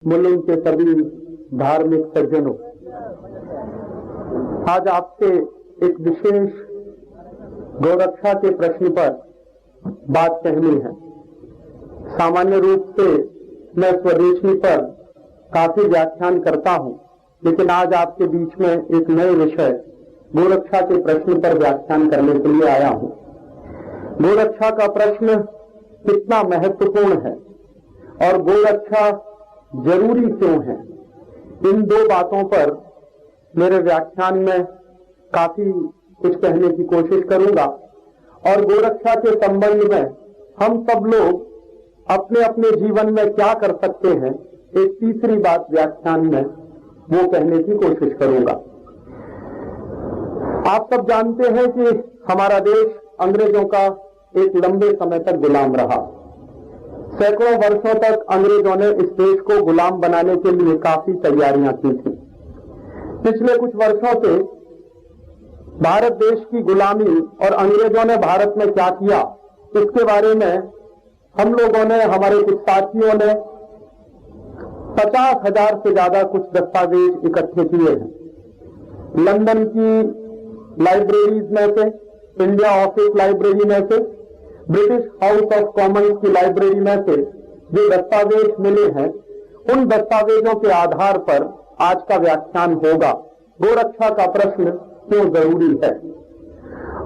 मुल्क के सभी धार्मिक सज्जनों, आज आपसे एक विशेष गौरक्षा के प्रश्न पर बात कहनी है। सामान्य रूप से मैं स्वदेशी पर काफी व्याख्यान करता हूं, लेकिन आज आपके बीच में एक नए विषय गोरक्षा के प्रश्न पर व्याख्यान करने के लिए आया हूं। गोरक्षा का प्रश्न कितना महत्वपूर्ण है और गोरक्षा जरूरी क्यों है, इन दो बातों पर मेरे व्याख्यान में काफी कुछ कहने की कोशिश करूंगा। और गोरक्षा के संबंध में हम सब लोग अपने अपने जीवन में क्या कर सकते हैं, एक तीसरी बात व्याख्यान में वो कहने की कोशिश करूंगा। आप सब जानते हैं कि हमारा देश अंग्रेजों का एक लंबे समय तक गुलाम रहा। सैकड़ों वर्षों तक अंग्रेजों ने इस देश को गुलाम बनाने के लिए काफी तैयारियां की थी। पिछले कुछ वर्षों से भारत देश की गुलामी और अंग्रेजों ने भारत में क्या किया, इसके बारे में हम लोगों ने, हमारे कुछ साथियों ने 50,000 से ज्यादा कुछ दस्तावेज इकट्ठे किए हैं। लंदन की लाइब्रेरीज में से, इंडिया ऑफिस लाइब्रेरी में से, ब्रिटिश हाउस ऑफ कॉमन्स की लाइब्रेरी में से जो दस्तावेज मिले हैं, उन दस्तावेजों के आधार पर आज का व्याख्यान होगा। गोरक्षा का प्रश्न क्यों जरूरी है।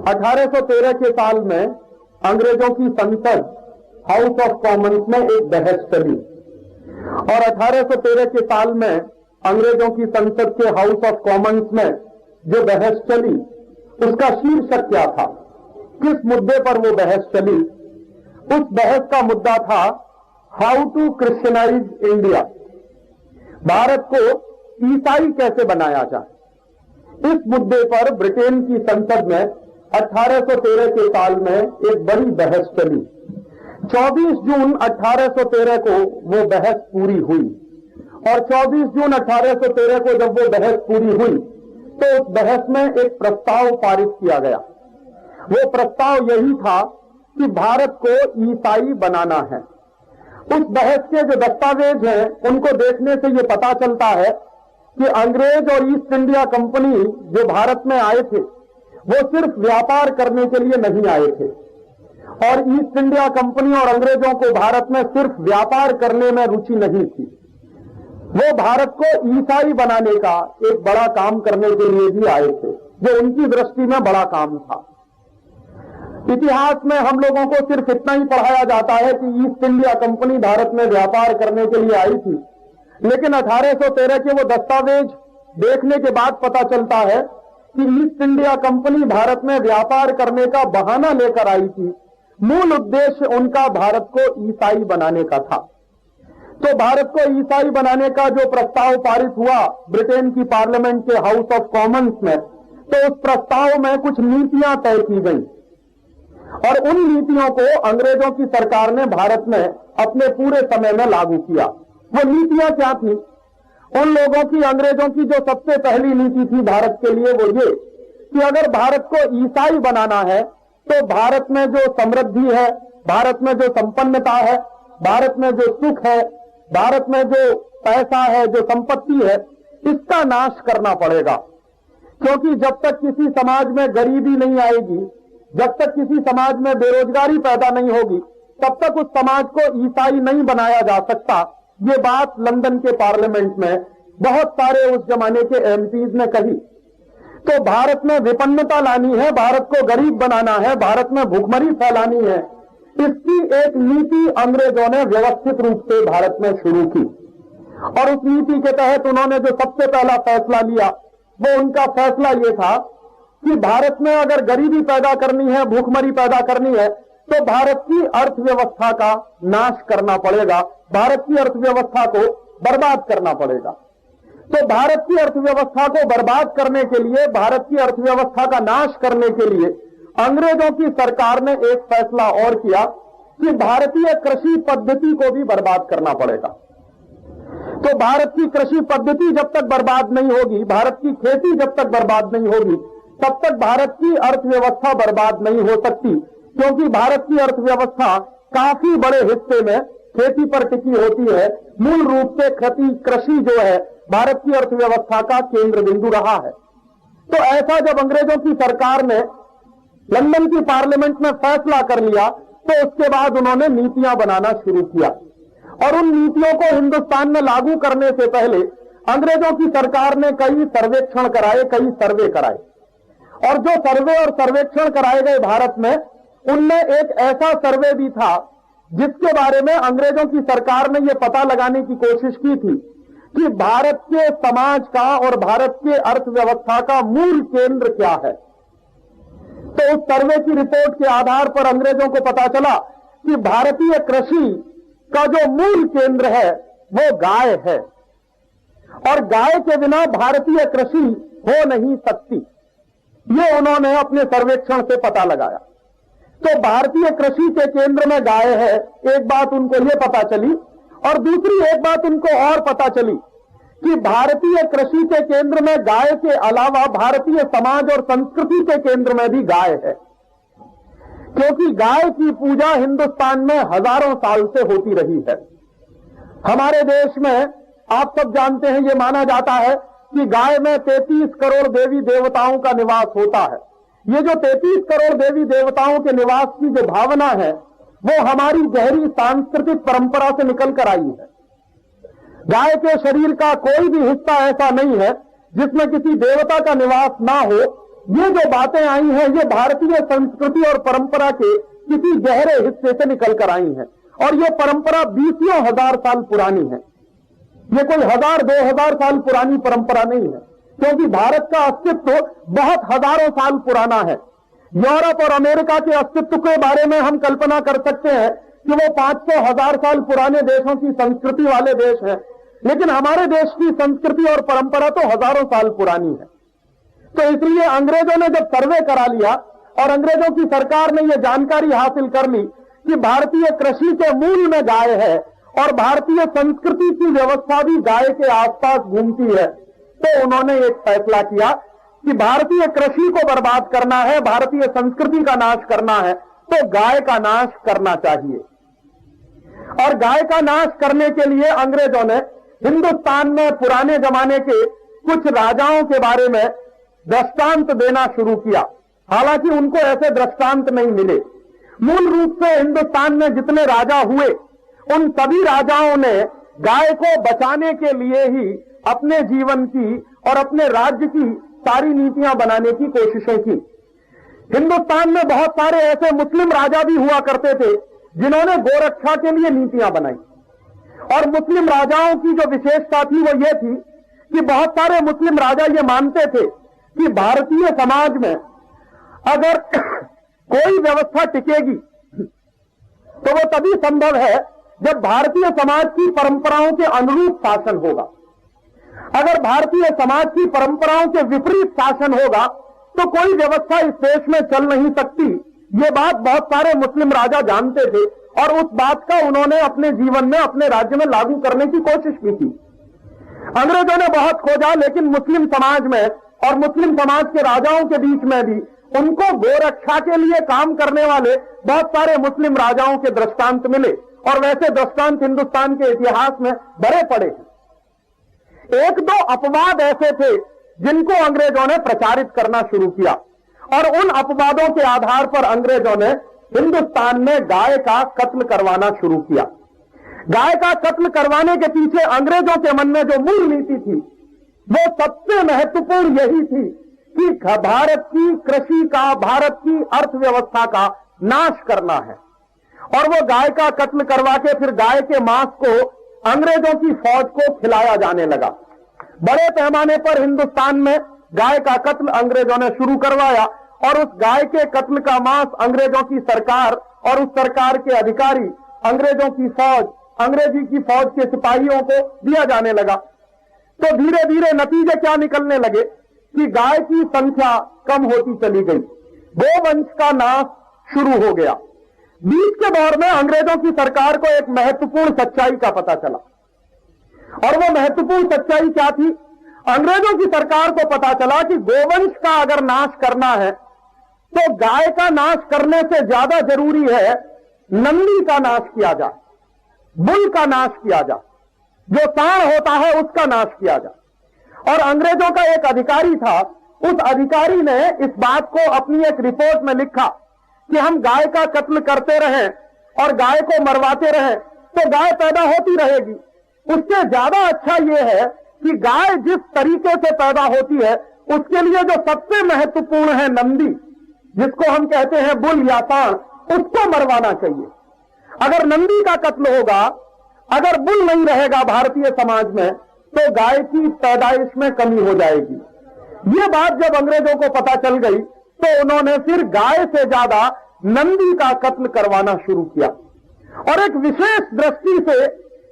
1813 के साल में अंग्रेजों की संसद हाउस ऑफ कॉमन्स में एक बहस चली और 1813 के साल में अंग्रेजों की संसद के हाउस ऑफ कॉमन्स में जो बहस चली, उसका शीर्षक क्या था, किस मुद्दे पर वो बहस चली। उस बहस का मुद्दा था how to Christianise India, Bharat को ईसाई कैसे बनाया जाए। इस मुद्दे पर ब्रिटेन की संसद में 1813 के साल में एक बड़ी बहस चली। 24 जून 1813 को वो बहस पूरी हुई और 24 जून 1813 को जब वो बहस पूरी हुई तो उस बहस में एक प्रस्ताव पारित किया गया। वो प्रस्ताव यही था कि भारत को ईसाई बनाना है। उस बहस के जो दस्तावेज हैं, उनको देखने से ये पता चलता है कि अंग्रेज और ईस्ट इंडिया कंपनी जो भारत में आए थे, वो सिर्फ व्यापार करने के लिए नहीं आए थे। और ईस्ट इंडिया कंपनी और अंग्रेजों को भारत में सिर्फ व्यापार करने में रुचि नहीं थी, वो भारत को ईसाई बनाने का एक बड़ा काम करने के लिए भी आए थे, जो उनकी दृष्टि में बड़ा काम था। इतिहास में हम लोगों को सिर्फ इतना ही पढ़ाया जाता है कि ईस्ट इंडिया कंपनी भारत में व्यापार करने के लिए आई थी, लेकिन 1813 के वो दस्तावेज देखने के बाद पता चलता है कि ईस्ट इंडिया कंपनी भारत में व्यापार करने का बहाना लेकर आई थी। मूल उद्देश्य उनका भारत को ईसाई बनाने का था। तो भारत को ईसाई बनाने का जो प्रस्ताव पारित हुआ ब्रिटेन की पार्लियामेंट के हाउस ऑफ कॉमन्स में, तो उस प्रस्ताव में कुछ नीतियां तय की गई और उन नीतियों को अंग्रेजों की सरकार ने भारत में अपने पूरे समय में लागू किया। वो नीतियां क्या थी? उन लोगों की, अंग्रेजों की जो सबसे पहली नीति थी भारत के लिए, वो ये कि अगर भारत को ईसाई बनाना है तो भारत में जो समृद्धि है, भारत में जो संपन्नता है, भारत में जो सुख है, भारत में जो पैसा है, जो संपत्ति है, इसका नाश करना पड़ेगा। क्योंकि जब तक किसी समाज में गरीबी नहीं आएगी, जब तक किसी समाज में बेरोजगारी पैदा नहीं होगी, तब तक उस समाज को ईसाई नहीं बनाया जा सकता। ये बात लंदन के पार्लियामेंट में बहुत सारे उस जमाने के एमपीज ने कही। तो भारत में विपन्नता लानी है, भारत को गरीब बनाना है, भारत में भुखमरी फैलानी है, इसकी एक नीति अंग्रेजों ने व्यवस्थित रूप से भारत में शुरू की। और उस नीति के तहत उन्होंने जो सबसे पहला फैसला लिया, वो उनका फैसला ये था कि भारत में अगर गरीबी पैदा करनी है, भूखमरी पैदा करनी है, तो भारत की अर्थव्यवस्था का नाश करना पड़ेगा, भारत की अर्थव्यवस्था को बर्बाद करना पड़ेगा। तो भारत की अर्थव्यवस्था को बर्बाद करने के लिए, भारत की अर्थव्यवस्था का नाश करने के लिए अंग्रेजों की सरकार ने एक फैसला और किया कि भारतीय कृषि पद्धति को भी बर्बाद करना पड़ेगा। तो भारत की कृषि पद्धति जब तक बर्बाद नहीं होगी, भारत की खेती जब तक बर्बाद नहीं होगी, तब तक भारत की अर्थव्यवस्था बर्बाद नहीं हो सकती। क्योंकि भारत की अर्थव्यवस्था काफी बड़े हिस्से में खेती पर टिकी होती है, मूल रूप से कृषि जो है भारत की अर्थव्यवस्था का केंद्र बिंदु रहा है। तो ऐसा जब अंग्रेजों की सरकार ने लंदन की पार्लियामेंट में फैसला कर लिया, तो उसके बाद उन्होंने नीतियां बनाना शुरू किया और उन नीतियों को हिंदुस्तान में लागू करने से पहले अंग्रेजों की सरकार ने कई सर्वेक्षण कराए, कई सर्वे कराए, और जो सर्वे और सर्वेक्षण कराए गए भारत में, उनमें एक ऐसा सर्वे भी था जिसके बारे में अंग्रेजों की सरकार ने यह पता लगाने की कोशिश की थी कि भारत के समाज का और भारत के अर्थव्यवस्था का मूल केंद्र क्या है। तो उस सर्वे की रिपोर्ट के आधार पर अंग्रेजों को पता चला कि भारतीय कृषि का जो मूल केंद्र है वो गाय है, और गाय के बिना भारतीय कृषि हो नहीं सकती। ये उन्होंने अपने सर्वेक्षण से पता लगाया। तो भारतीय कृषि के केंद्र में गाय है, एक बात उनको यह पता चली, और दूसरी एक बात उनको और पता चली कि भारतीय कृषि के केंद्र में गाय के अलावा भारतीय समाज और संस्कृति के केंद्र में भी गाय है, क्योंकि गाय की पूजा हिंदुस्तान में हजारों साल से होती रही है। हमारे देश में आप सब जानते हैं, यह माना जाता है कि गाय में 33 करोड़ देवी देवताओं का निवास होता है। ये जो 33 करोड़ देवी देवताओं के निवास की जो भावना है, वो हमारी गहरी सांस्कृतिक परंपरा से निकल कर आई है। गाय के शरीर का कोई भी हिस्सा ऐसा नहीं है जिसमें किसी देवता का निवास ना हो। ये जो बातें आई हैं, ये भारतीय संस्कृति और परंपरा के किसी गहरे हिस्से से निकल कर आई हैं, और ये परंपरा 20 हजार साल पुरानी है। ये कोई 1000-2000 साल पुरानी परंपरा नहीं है, क्योंकि भारत का अस्तित्व बहुत हजारों साल पुराना है। यूरोप और अमेरिका के अस्तित्व के बारे में हम कल्पना कर सकते हैं कि वो 500-1000 साल पुराने देशों की संस्कृति वाले देश हैं, लेकिन हमारे देश की संस्कृति और परंपरा तो हजारों साल पुरानी है। तो इसलिए अंग्रेजों ने जब सर्वे करा लिया और अंग्रेजों की सरकार ने यह जानकारी हासिल कर ली कि भारतीय कृषि के मूल में गाय है और भारतीय संस्कृति की व्यवस्था भी गाय के आसपास घूमती है, तो उन्होंने एक फैसला किया कि भारतीय कृषि को बर्बाद करना है, भारतीय संस्कृति का नाश करना है, तो गाय का नाश करना चाहिए। और गाय का नाश करने के लिए अंग्रेजों ने हिंदुस्तान में पुराने जमाने के कुछ राजाओं के बारे में दृष्टांत देना शुरू किया। हालांकि उनको ऐसे दृष्टांत नहीं मिले। मूल रूप से हिंदुस्तान में जितने राजा हुए, उन सभी राजाओं ने गाय को बचाने के लिए ही अपने जीवन की और अपने राज्य की सारी नीतियां बनाने की कोशिशें की। हिंदुस्तान में बहुत सारे ऐसे मुस्लिम राजा भी हुआ करते थे जिन्होंने गोरक्षा के लिए नीतियां बनाई, और मुस्लिम राजाओं की जो विशेषता थी वो ये थी कि बहुत सारे मुस्लिम राजा ये मानते थे कि भारतीय समाज में अगर कोई व्यवस्था टिकेगी तो वो तभी संभव है जब भारतीय समाज की परंपराओं के अनुरूप शासन होगा। अगर भारतीय समाज की परंपराओं के विपरीत शासन होगा तो कोई व्यवस्था इस देश में चल नहीं सकती। ये बात बहुत सारे मुस्लिम राजा जानते थे, और उस बात का उन्होंने अपने जीवन में, अपने राज्य में लागू करने की कोशिश की थी। अंग्रेजों ने बहुत खोजा, लेकिन मुस्लिम समाज में और मुस्लिम समाज के राजाओं के बीच में भी उनको गोरक्षा के लिए काम करने वाले बहुत सारे मुस्लिम राजाओं के दृष्टांत मिले, और वैसे दृष्टांत हिंदुस्तान के इतिहास में भरे पड़े हैं। एक दो अपवाद ऐसे थे जिनको अंग्रेजों ने प्रचारित करना शुरू किया, और उन अपवादों के आधार पर अंग्रेजों ने हिंदुस्तान में गाय का कत्ल करवाना शुरू किया। गाय का कत्ल करवाने के पीछे अंग्रेजों के मन में जो मूल नीति थी, वो सबसे महत्वपूर्ण यही थी कि भारत की कृषि का, भारत की अर्थव्यवस्था का नाश करना है। और वो गाय का कत्ल करवा के फिर गाय के मांस को अंग्रेजों की फौज को खिलाया जाने लगा। बड़े पैमाने पर हिंदुस्तान में गाय का कत्ल अंग्रेजों ने शुरू करवाया, और उस गाय के कत्ल का मांस अंग्रेजों की सरकार और उस सरकार के अधिकारी, अंग्रेजों की फौज, अंग्रेजी की फौज के सिपाहियों को दिया जाने लगा। तो धीरे धीरे नतीजे क्या निकलने लगे कि गाय की संख्या कम होती चली गई, गोवंश का नाश शुरू हो गया। बीच के दौर में अंग्रेजों की सरकार को एक महत्वपूर्ण सच्चाई का पता चला, और वो महत्वपूर्ण सच्चाई क्या थी? अंग्रेजों की सरकार को पता चला कि गोवंश का अगर नाश करना है तो गाय का नाश करने से ज्यादा जरूरी है नंदी का नाश किया जाए। बुल का नाश किया जाए, जो सांड होता है उसका नाश किया जाए। और अंग्रेजों का एक अधिकारी था, उस अधिकारी ने इस बात को अपनी एक रिपोर्ट में लिखा कि हम गाय का कत्ल करते रहें और गाय को मरवाते रहें तो गाय पैदा होती रहेगी। उससे ज्यादा अच्छा यह है कि गाय जिस तरीके से पैदा होती है उसके लिए जो सबसे महत्वपूर्ण है नंदी, जिसको हम कहते हैं बुल या सांड, उसको मरवाना चाहिए। अगर नंदी का कत्ल होगा, अगर बुल नहीं रहेगा भारतीय समाज में, तो गाय की पैदाइश में कमी हो जाएगी। ये बात जब अंग्रेजों को पता चल गई तो उन्होंने फिर गाय से ज्यादा नंदी का कत्ल करवाना शुरू किया। और एक विशेष दृष्टि से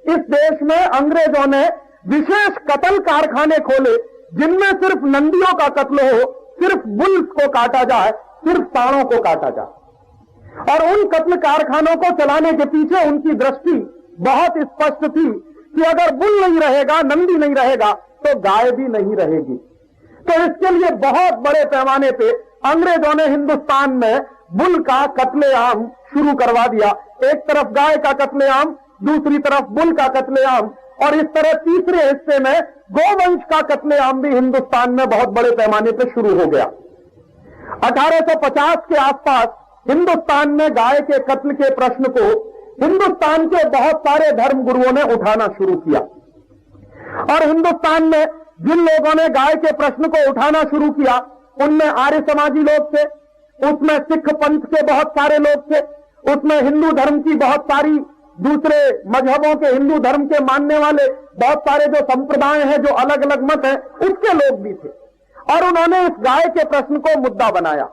इस देश में अंग्रेजों ने विशेष कत्ल कारखाने खोले, जिनमें सिर्फ नंदियों का कत्ल हो, सिर्फ बुल्स को काटा जाए, सिर्फ सांडों को काटा जाए। और उन कत्ल कारखानों को चलाने के पीछे उनकी दृष्टि बहुत स्पष्ट थी कि अगर बुल नहीं रहेगा, नंदी नहीं रहेगा, तो गाय भी नहीं रहेगी। तो इसके लिए बहुत बड़े पैमाने पे अंग्रेजों ने हिंदुस्तान में बुल का कत्लेआम शुरू करवा दिया। एक तरफ गाय का कत्लेआम, दूसरी तरफ बुल का कत्लेआम, और इस तरह तीसरे हिस्से में गोवंश का कत्लेआम भी हिंदुस्तान में बहुत बड़े पैमाने पर शुरू हो गया। 1850 के आसपास हिंदुस्तान में गाय के कत्ल के प्रश्न को हिंदुस्तान के बहुत सारे धर्म गुरुओं ने उठाना शुरू किया। और हिंदुस्तान में जिन लोगों ने गाय के प्रश्न को उठाना शुरू किया, उनमें आर्य समाजी लोग थे, उसमें सिख पंथ के बहुत सारे लोग थे, उसमें हिंदू धर्म की बहुत सारी दूसरे मजहबों के, हिंदू धर्म के मानने वाले बहुत सारे जो संप्रदाय हैं, जो अलग अलग मत हैं, उसके लोग भी थे। और उन्होंने इस गाय के प्रश्न को मुद्दा बनाया।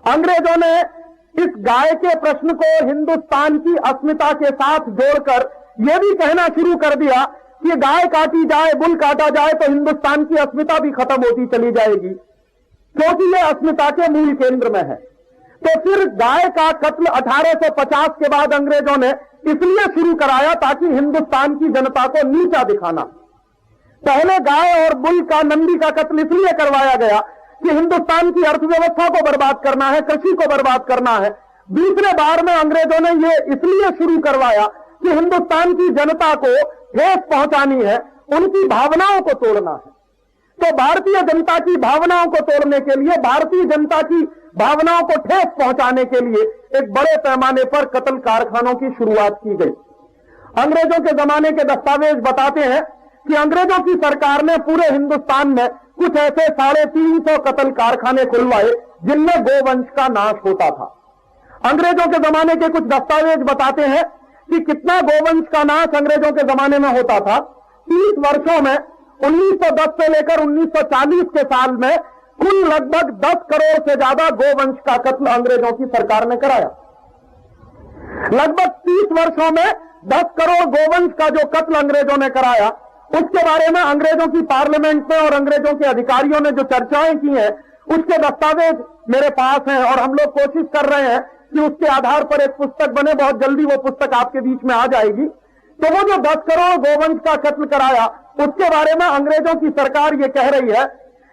अंग्रेजों ने इस गाय के प्रश्न को हिंदुस्तान की अस्मिता के साथ जोड़कर यह भी कहना शुरू कर दिया कि गाय काटी जाए, बुल काटा जाए तो हिंदुस्तान की अस्मिता भी खत्म होती चली जाएगी, क्योंकि यह अस्मिता के मूल केंद्र में है। तो फिर गाय का कत्ल 1850 के बाद अंग्रेजों ने इसलिए शुरू कराया ताकि हिंदुस्तान की जनता को नीचा दिखाना। पहले गाय और बुल का, नंदी का कत्ल इसलिए करवाया गया कि हिंदुस्तान की अर्थव्यवस्था को बर्बाद करना है, कृषि को बर्बाद करना है। दूसरे बार में अंग्रेजों ने यह इसलिए शुरू करवाया कि हिंदुस्तान की जनता को ठेस पहुंचानी है, उनकी भावनाओं को तोड़ना है। तो भारतीय जनता की भावनाओं को तोड़ने के लिए, भारतीय जनता की भावनाओं को ठेस पहुंचाने के लिए एक बड़े पैमाने पर कत्ल कारखानों की शुरुआत की गई। अंग्रेजों के जमाने के दस्तावेज बताते हैं कि अंग्रेजों की सरकार ने पूरे हिंदुस्तान में कुछ ऐसे 350 कत्ल कारखाने खुलवाए जिनमें गोवंश का नाश होता था। अंग्रेजों के जमाने के कुछ दस्तावेज बताते हैं कि कितना गोवंश का नाश अंग्रेजों के जमाने में होता था। 30 वर्षों में 1910 से लेकर 1940 के साल में कुल लगभग 10 करोड़ से ज्यादा गोवंश का कत्ल अंग्रेजों की सरकार ने कराया। लगभग 30 वर्षों में 10 करोड़ गोवंश का जो कत्ल अंग्रेजों ने कराया, उसके बारे में अंग्रेजों की पार्लियामेंट में और अंग्रेजों के अधिकारियों ने जो चर्चाएं की हैं, उसके दस्तावेज मेरे पास हैं और हम लोग कोशिश कर रहे हैं कि उसके आधार पर एक पुस्तक बने। बहुत जल्दी वो पुस्तक आपके बीच में आ जाएगी। तो वो जो 10 करोड़ गोवंश का कत्ल कराया, उसके बारे में अंग्रेजों की सरकार ये कह रही है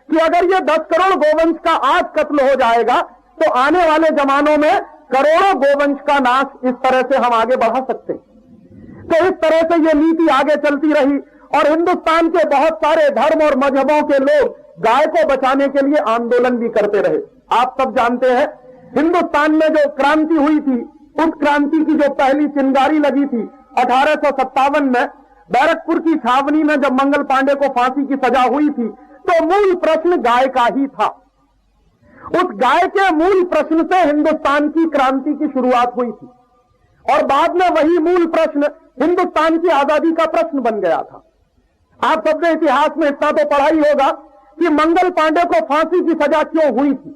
कि अगर ये 10 करोड़ गोवंश का आज कत्ल हो जाएगा तो आने वाले जमानों में करोड़ों गोवंश का नाश इस तरह से हम आगे बढ़ा सकते हैं। तो इस तरह से ये नीति आगे चलती रही और हिंदुस्तान के बहुत सारे धर्म और मजहबों के लोग गाय को बचाने के लिए आंदोलन भी करते रहे। आप सब जानते हैं, हिंदुस्तान में जो क्रांति हुई थी, उस क्रांति की जो पहली चिंगारी लगी थी 1857 में बैरकपुर की छावनी में, जब मंगल पांडे को फांसी की सजा हुई थी, तो मूल प्रश्न गाय का ही था। उस गाय के मूल प्रश्न से हिंदुस्तान की क्रांति की शुरुआत हुई थी और बाद में वही मूल प्रश्न हिंदुस्तान की आजादी का प्रश्न बन गया था। आप सबने इतिहास में इतना तो पढ़ा ही होगा कि मंगल पांडे को फांसी की सजा क्यों हुई थी।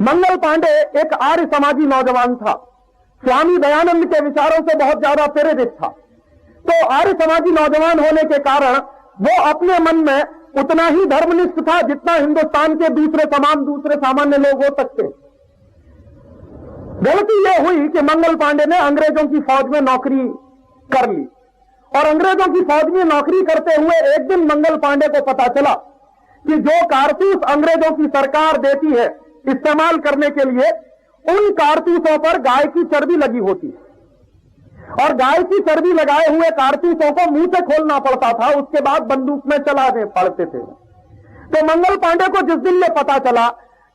मंगल पांडे एक आर्य समाजी नौजवान था, स्वामी दयानंद के विचारों से बहुत ज्यादा प्रेरित था। तो आर्य समाजी नौजवान होने के कारण वो अपने मन में उतना ही धर्मनिष्ठ था जितना हिंदुस्तान के दूसरे सामान्य लोग हो सकते। गलती यह हुई कि मंगल पांडे ने अंग्रेजों की फौज में नौकरी कर ली और अंग्रेजों की फौज में नौकरी करते हुए एक दिन मंगल पांडे को पता चला कि जो कारतूस अंग्रेजों की सरकार देती है इस्तेमाल करने के लिए, उन कारतूसों पर गाय की चर्बी लगी होती है और गाय की चर्बी लगाए हुए कारतूसों को मुंह से खोलना पड़ता था, उसके बाद बंदूक में चलाने पड़ते थे। तो मंगल पांडे को जिस दिन ये पता चला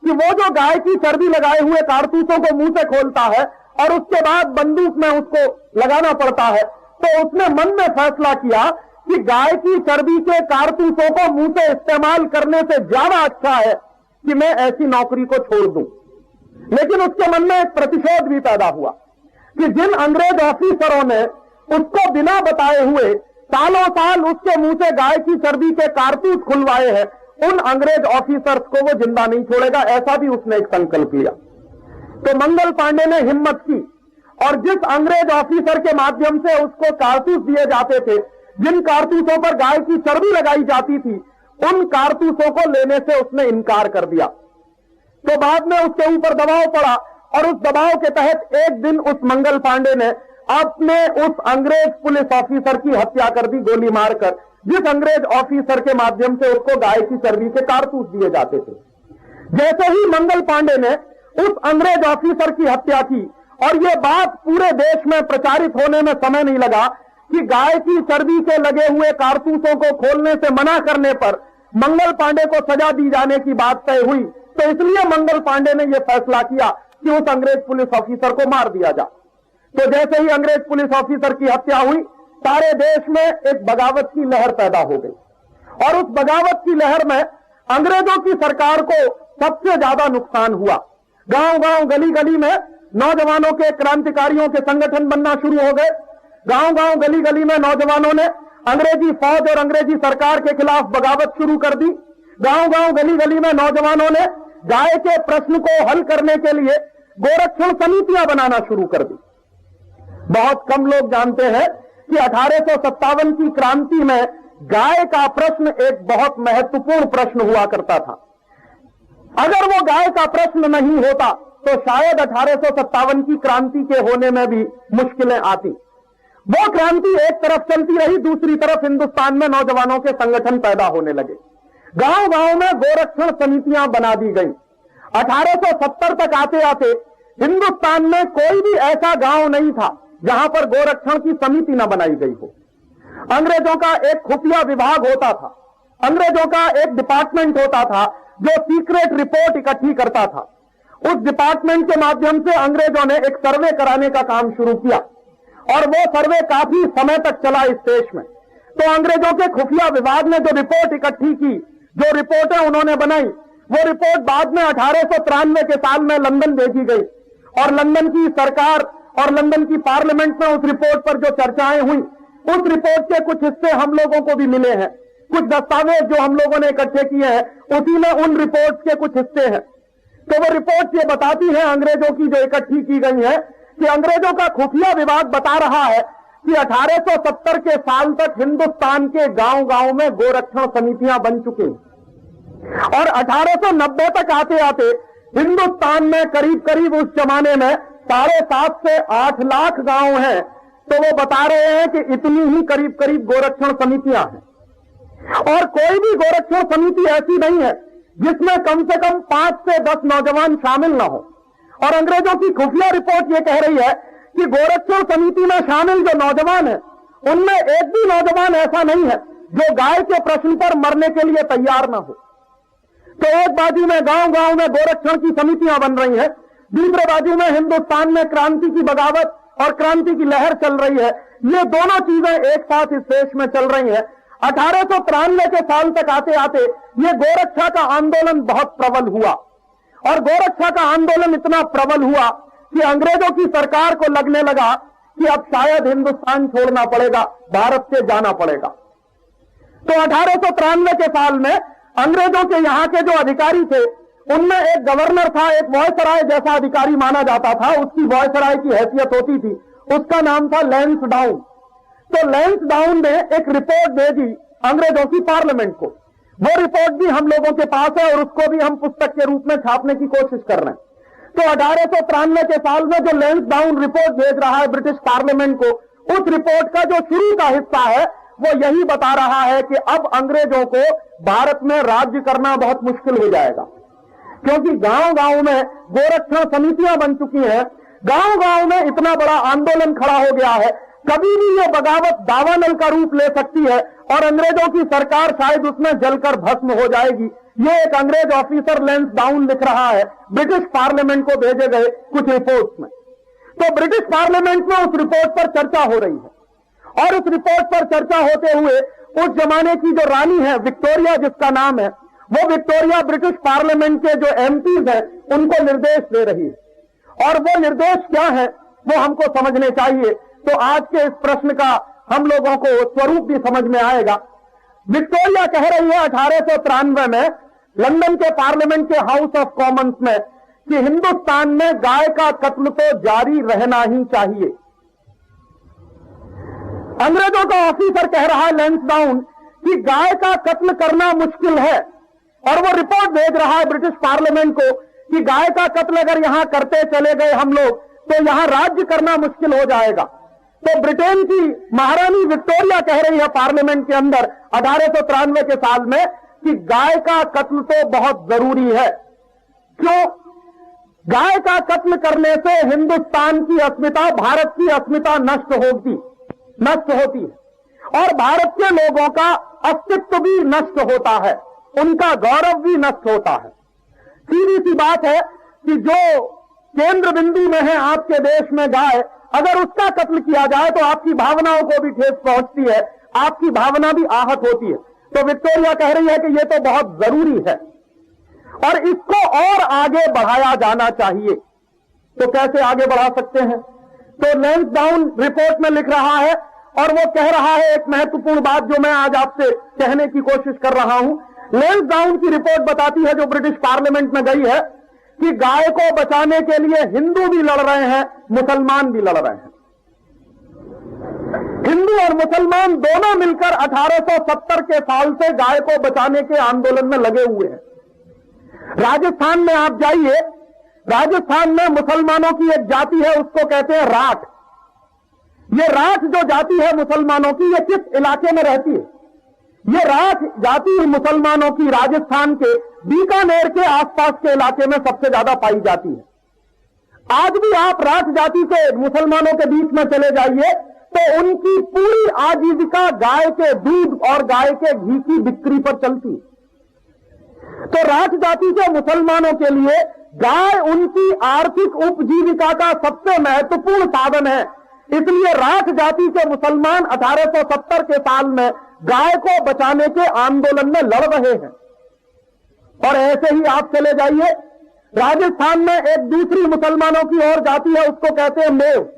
कि वो जो गाय की चर्बी लगाए हुए कारतूसों को मुंह से खोलता है और उसके बाद बंदूक में उसको लगाना पड़ता है, तो उसने मन में फैसला किया कि गाय की चर्बी के कारतूसों को मुंह से इस्तेमाल करने से ज्यादा अच्छा है कि मैं ऐसी नौकरी को छोड़ दूं। लेकिन उसके मन में एक प्रतिशोध भी पैदा हुआ कि जिन अंग्रेज ऑफिसरों ने उसको बिना बताए हुए सालों साल उसके मुंह से गाय की चर्बी के कारतूस खुलवाए हैं, उन अंग्रेज ऑफिसर्स को वो जिंदा नहीं छोड़ेगा। ऐसा भी उसने एक संकल्प लिया। तो मंगल पांडे ने हिम्मत की और जिस अंग्रेज ऑफिसर के माध्यम से उसको कारतूस दिए जाते थे, जिन कारतूसों पर गाय की चर्बी लगाई जाती थी, उन कारतूसों को लेने से उसने इनकार कर दिया। तो बाद में उसके ऊपर दबाव पड़ा और उस दबाव के तहत एक दिन उस मंगल पांडे ने अपने उस अंग्रेज पुलिस ऑफिसर की हत्या कर दी, गोली मारकर, जिस अंग्रेज ऑफिसर के माध्यम से उसको गाय की चर्बी के कारतूस दिए जाते थे। जैसे ही मंगल पांडे ने उस अंग्रेज ऑफिसर की हत्या की और यह बात पूरे देश में प्रचारित होने में समय नहीं लगा कि गाय की चर्बी के लगे हुए कारतूसों को खोलने से मना करने पर मंगल पांडे को सजा दी जाने की बात तय हुई। तो इसलिए मंगल पांडे ने यह फैसला किया कि उस अंग्रेज पुलिस ऑफिसर को मार दिया जाए। तो जैसे ही अंग्रेज पुलिस ऑफिसर की हत्या हुई, सारे देश में एक बगावत की लहर पैदा हो गई और उस बगावत की लहर में अंग्रेजों की सरकार को सबसे ज्यादा नुकसान हुआ। गांव गांव गली गली में नौजवानों के, क्रांतिकारियों के संगठन बनना शुरू हो गए। गांव गांव गली गली में नौजवानों ने अंग्रेजी फौज और अंग्रेजी सरकार के खिलाफ बगावत शुरू कर दी। गांव गांव गली गली में नौजवानों ने गाय के प्रश्न को हल करने के लिए गोरक्षण समितियां बनाना शुरू कर दी। बहुत कम लोग जानते हैं कि 1857 की क्रांति में गाय का प्रश्न एक बहुत महत्वपूर्ण प्रश्न हुआ करता था। अगर वो गाय का प्रश्न नहीं होता तो शायद 1857 की क्रांति के होने में भी मुश्किलें आती। वो क्रांति एक तरफ चलती रही, दूसरी तरफ हिंदुस्तान में नौजवानों के संगठन पैदा होने लगे। गांव गांव में गोरक्षण समितियां बना दी गई। 1870 तक आते आते हिंदुस्तान में कोई भी ऐसा गांव नहीं था जहां पर गोरक्षण की समिति न बनाई गई हो। अंग्रेजों का एक खुफिया विभाग होता था, अंग्रेजों का एक डिपार्टमेंट होता था जो सीक्रेट रिपोर्ट इकट्ठी करता था। उस डिपार्टमेंट के माध्यम से अंग्रेजों ने एक सर्वे कराने का काम शुरू किया और वो सर्वे काफी समय तक चला इस देश में। तो अंग्रेजों के खुफिया विभाग ने जो रिपोर्ट इकट्ठी की, जो रिपोर्टें उन्होंने बनाई, वो रिपोर्ट बाद में 1893 के साल में लंदन भेजी गई और लंदन की सरकार और लंदन की पार्लियामेंट में उस रिपोर्ट पर जो चर्चाएं हुई, उस रिपोर्ट के कुछ हिस्से हम लोगों को भी मिले हैं। कुछ दस्तावेज जो हम लोगों ने इकट्ठे किए हैं, उसी में उन रिपोर्ट के कुछ हिस्से हैं। तो वो रिपोर्ट ये बताती है, अंग्रेजों की जो इकट्ठी की गई है, कि अंग्रेजों का खुफिया विभाग बता रहा है कि 1870 के साल तक हिंदुस्तान के गांव गांव में गोरक्षण समितियां बन चुकी और 1890 तक आते आते हिंदुस्तान में करीब करीब उस जमाने में 7.5 से 8 लाख गांव हैं। तो वो बता रहे हैं कि इतनी ही करीब करीब गोरक्षण समितियां हैं और कोई भी गोरक्षण समिति ऐसी नहीं है जिसमें कम से कम 5 से 10 नौजवान शामिल न हो। और अंग्रेजों की खुफिया रिपोर्ट ये कह रही है कि गोरक्षण समिति में शामिल जो नौजवान है, उनमें एक भी नौजवान ऐसा नहीं है जो गाय के प्रश्न पर मरने के लिए तैयार न हो। तो एक बाजू में गांव गांव में गोरक्षण की समितियां बन रही हैं, दूसरे बाजू में हिंदुस्तान में क्रांति की बगावत और क्रांति की लहर चल रही है। ये दोनों चीजें एक साथ इस देश में चल रही हैं। 1893 के साल तक आते आते ये गोरक्षा का आंदोलन बहुत प्रबल हुआ और गोरक्षा का आंदोलन इतना प्रबल हुआ कि अंग्रेजों की सरकार को लगने लगा कि अब शायद हिंदुस्तान छोड़ना पड़ेगा, भारत से जाना पड़ेगा। तो 1893 के साल में अंग्रेजों के यहां के जो अधिकारी थे, उनमें एक गवर्नर था, एक वायसराय जैसा अधिकारी माना जाता था, उसकी वायसराय की हैसियत होती थी, उसका नाम था लैंसडाउन। तो लैंसडाउन ने एक रिपोर्ट भेजी अंग्रेजों की पार्लियामेंट को। वो रिपोर्ट भी हम लोगों के पास है और उसको भी हम पुस्तक के रूप में छापने की कोशिश कर रहे हैं। तो 1893 के साल में जो लैंसडाउन रिपोर्ट भेज रहा है ब्रिटिश पार्लियामेंट को, उस रिपोर्ट का जो शुरू का हिस्सा है वो यही बता रहा है कि अब अंग्रेजों को भारत में राज्य करना बहुत मुश्किल हो जाएगा, क्योंकि गांव गांव में गोरक्षण समितियां बन चुकी हैं। गांव गांव में इतना बड़ा आंदोलन खड़ा हो गया है कभी भी ये बगावत दावानल का रूप ले सकती है और अंग्रेजों की सरकार शायद उसमें जलकर भस्म हो जाएगी। ये एक अंग्रेज ऑफिसर लैंसडाउन लिख रहा है ब्रिटिश पार्लियामेंट को भेजे गए कुछ रिपोर्ट्स में। तो ब्रिटिश पार्लियामेंट में उस रिपोर्ट पर चर्चा हो रही है और उस रिपोर्ट पर चर्चा होते हुए उस जमाने की जो रानी है विक्टोरिया जिसका नाम है, वो विक्टोरिया ब्रिटिश पार्लियामेंट के जो एमपीज हैं उनको निर्देश दे रही है और वो निर्देश क्या है वो हमको समझने चाहिए। तो आज के इस प्रश्न का हम लोगों को स्वरूप भी समझ में आएगा। विक्टोरिया कह रही है 1893 में लंदन के पार्लियामेंट के हाउस ऑफ कॉमन्स में कि हिंदुस्तान में गाय का कत्ल तो जारी रहना ही चाहिए। अंग्रेजों का ऑफिसर कह रहा है लैंसडाउन कि गाय का कत्ल करना मुश्किल है और वो रिपोर्ट भेज रहा है ब्रिटिश पार्लियामेंट को कि गाय का कत्ल अगर यहां करते चले गए हम लोग तो यहां राज्य करना मुश्किल हो जाएगा। तो ब्रिटेन की महारानी विक्टोरिया कह रही है पार्लियामेंट के अंदर 1893 के साल में कि गाय का कत्ल तो बहुत जरूरी है। क्यों? गाय का कत्ल करने से हिंदुस्तान की अस्मिता, भारत की अस्मिता नष्ट होती है और भारत के लोगों का अस्तित्व भी नष्ट होता है, उनका गौरव भी नष्ट होता है। सीधी सी बात है कि जो केंद्र बिंदु में है आपके देश में गाय, अगर उसका कत्ल किया जाए तो आपकी भावनाओं को भी ठेस पहुंचती है, आपकी भावना भी आहत होती है। तो विक्टोरिया कह रही है कि यह तो बहुत जरूरी है और इसको और आगे बढ़ाया जाना चाहिए। तो कैसे आगे बढ़ा सकते हैं? तो लैंसडाउन रिपोर्ट में लिख रहा है और वो कह रहा है एक महत्वपूर्ण बात जो मैं आज आपसे कहने की कोशिश कर रहा हूं। लैंसडाउन की रिपोर्ट बताती है जो ब्रिटिश पार्लियामेंट में गई है कि गाय को बचाने के लिए हिंदू भी लड़ रहे हैं, मुसलमान भी लड़ रहे हैं। हिंदू और मुसलमान दोनों मिलकर 1870 के साल से गाय को बचाने के आंदोलन में लगे हुए हैं। राजस्थान में आप जाइए, राजस्थान में मुसलमानों की एक जाति है, उसको कहते हैं राठ। ये राठ जो जाति है मुसलमानों की, ये किस इलाके में रहती है? ये राठ जाति मुसलमानों की राजस्थान के बीकानेर के आसपास के इलाके में सबसे ज्यादा पाई जाती है। आज भी आप राठ जाति के मुसलमानों के बीच में चले जाइए तो उनकी पूरी आजीविका गाय के दूध और गाय के घी की बिक्री पर चलती है। तो राठ जाति के मुसलमानों के लिए गाय उनकी आर्थिक उपजीविका का सबसे महत्वपूर्ण साधन है। इसलिए राठ जाति के मुसलमान 1870 के साल में गाय को बचाने के आंदोलन में लड़ रहे हैं। और ऐसे ही आप चले जाइए, राजस्थान में एक दूसरी मुसलमानों की और जाति है, उसको कहते हैं मेव।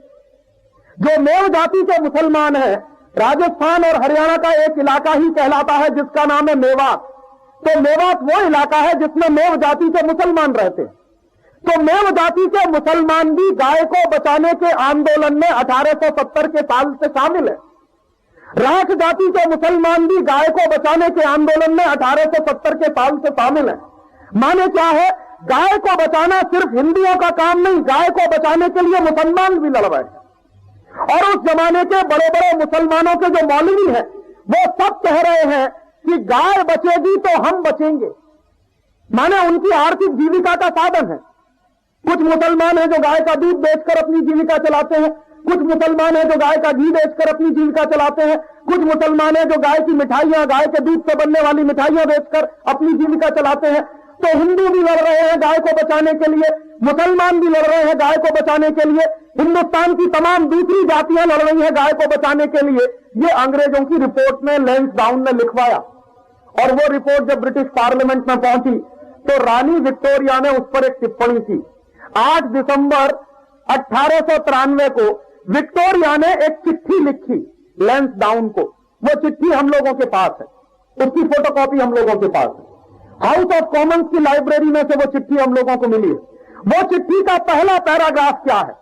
जो मेव जाति के मुसलमान हैं, राजस्थान और हरियाणा का एक इलाका ही कहलाता है जिसका नाम है मेवात। तो मेवात वो इलाका है जिसमें मेव जाति के मुसलमान रहते हैं। तो मेव जाति के मुसलमान भी गाय को बचाने के आंदोलन में 1870 के साल से शामिल है। राठ जाति के मुसलमान भी गाय को बचाने के आंदोलन में 1870 के साल से शामिल है। माने क्या है? गाय को बचाना सिर्फ हिंदुओं का काम नहीं, गाय को बचाने के लिए मुसलमान भी लड़ रहे हैं। और उस जमाने के बड़े बड़े मुसलमानों के जो मौलवी हैं वो सब कह रहे हैं कि गाय बचेगी तो हम बचेंगे। माने उनकी आर्थिक जीविका का साधन है। कुछ मुसलमान हैं जो गाय का दूध बेचकर अपनी जीविका चलाते हैं, कुछ मुसलमान हैं जो गाय का घी बेचकर अपनी जीविका चलाते हैं, कुछ मुसलमान हैं जो गाय की मिठाइयां, गाय के दूध से बनने वाली मिठाइयां बेचकर अपनी जीविका चलाते हैं। तो हिंदू भी लड़ रहे हैं गाय को बचाने के लिए, मुसलमान भी लड़ रहे हैं गाय को बचाने के लिए, हिंदुस्तान की तमाम दूसरी जातियां लड़ रही हैं गाय को बचाने के लिए। ये अंग्रेजों की रिपोर्ट में लैंसडाउन ने लिखवाया और वो रिपोर्ट जब ब्रिटिश पार्लियामेंट में पहुंची तो रानी विक्टोरिया ने उस पर एक टिप्पणी की। 8 दिसंबर 1893 को विक्टोरिया ने एक चिट्ठी लिखी लैंसडाउन को। वो चिट्ठी हम लोगों के पास है, उसकी फोटोकॉपी हम लोगों के पास है। हाउस ऑफ कॉमन्स की लाइब्रेरी में से वो चिट्ठी हम लोगों को मिली है। वो चिट्ठी का पहला पैराग्राफ क्या है?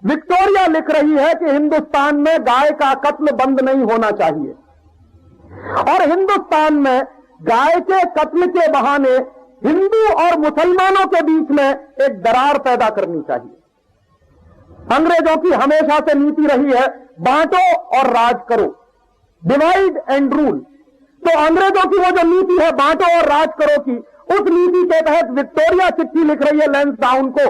विक्टोरिया लिख रही है कि हिंदुस्तान में गाय का कत्ल बंद नहीं होना चाहिए और हिंदुस्तान में गाय के कत्ल के बहाने हिंदू और मुसलमानों के बीच में एक दरार पैदा करनी चाहिए। अंग्रेजों की हमेशा से नीति रही है बांटो और राज करो, डिवाइड एंड रूल। तो अंग्रेजों की वो जो नीति है बांटो और राज करो की, उस नीति के तहत विक्टोरिया चिट्ठी लिख रही है लैंसडाउन को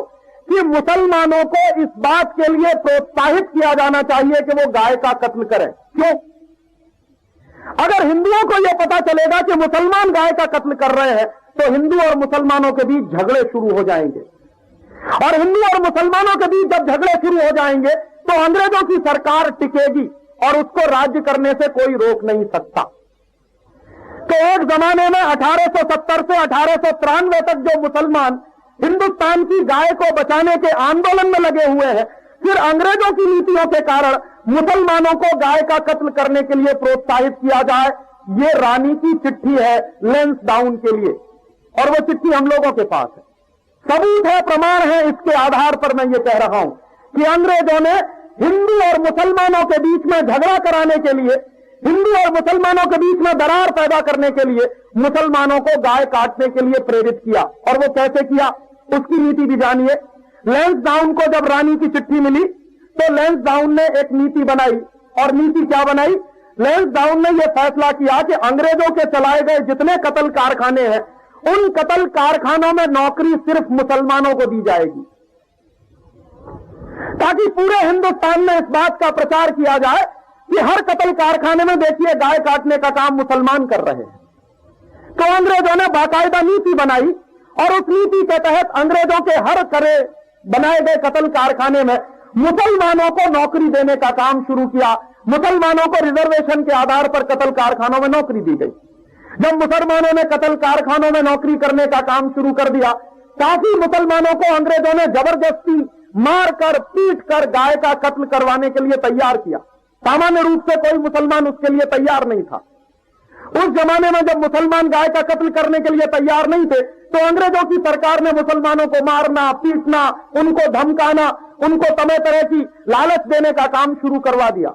कि मुसलमानों को इस बात के लिए प्रोत्साहित किया जाना चाहिए कि वो गाय का कत्ल करें। क्यों? अगर हिंदुओं को यह पता चलेगा कि मुसलमान गाय का कत्ल कर रहे हैं तो हिंदू और मुसलमानों के बीच झगड़े शुरू हो जाएंगे, और हिंदू और मुसलमानों के बीच जब झगड़े शुरू हो जाएंगे तो अंग्रेजों की सरकार टिकेगी और उसको राज्य करने से कोई रोक नहीं सकता। तो एक जमाने में 1870 से 1893 तक जो मुसलमान हिंदुस्तान की गाय को बचाने के आंदोलन में लगे हुए हैं, फिर अंग्रेजों की नीतियों के कारण मुसलमानों को गाय का कत्ल करने के लिए प्रोत्साहित किया जाए, ये रानी की चिट्ठी है लैंसडाउन के लिए, और वो चिट्ठी हम लोगों के पास है, सबूत है, प्रमाण है। इसके आधार पर मैं ये कह रहा हूं कि अंग्रेजों ने हिंदू और मुसलमानों के बीच में झगड़ा कराने के लिए, हिंदू और मुसलमानों के बीच में दरार पैदा करने के लिए मुसलमानों को गाय काटने के लिए प्रेरित किया। और वो कैसे किया, उसकी नीति भी जानिए। लैंसडाउन को जब रानी की चिट्ठी मिली तो लैंसडाउन ने एक नीति बनाई, और नीति क्या बनाई? लैंसडाउन ने यह फैसला किया कि अंग्रेजों के चलाए गए जितने कत्ल कारखाने हैं, उन कत्ल कारखानों में नौकरी सिर्फ मुसलमानों को दी जाएगी, ताकि पूरे हिंदुस्तान में इस बात का प्रचार किया जाए कि हर कत्ल कारखाने में देखिए गाय काटने का काम मुसलमान कर रहे हैं। तो अंग्रेजों ने बाकायदा नीति बनाई, और उस नीति के तहत अंग्रेजों के हर करे बनाए गए कत्ल कारखाने में मुसलमानों को नौकरी देने का काम शुरू किया। मुसलमानों को रिजर्वेशन के आधार पर कत्ल कारखानों में नौकरी दी गई। जब मुसलमानों ने कत्ल कारखानों में नौकरी करने का काम शुरू कर दिया, काफी मुसलमानों को अंग्रेजों ने जबरदस्ती मारकर पीट कर गाय का कत्ल करवाने के लिए तैयार किया। सामान्य रूप से कोई मुसलमान उसके लिए तैयार नहीं था। उस जमाने में जब मुसलमान गाय का कत्ल करने के लिए तैयार नहीं थे, तो अंग्रेजों की सरकार ने मुसलमानों को मारना, पीटना, उनको धमकाना, उनको तमाम तरह की लालच देने का काम शुरू करवा दिया।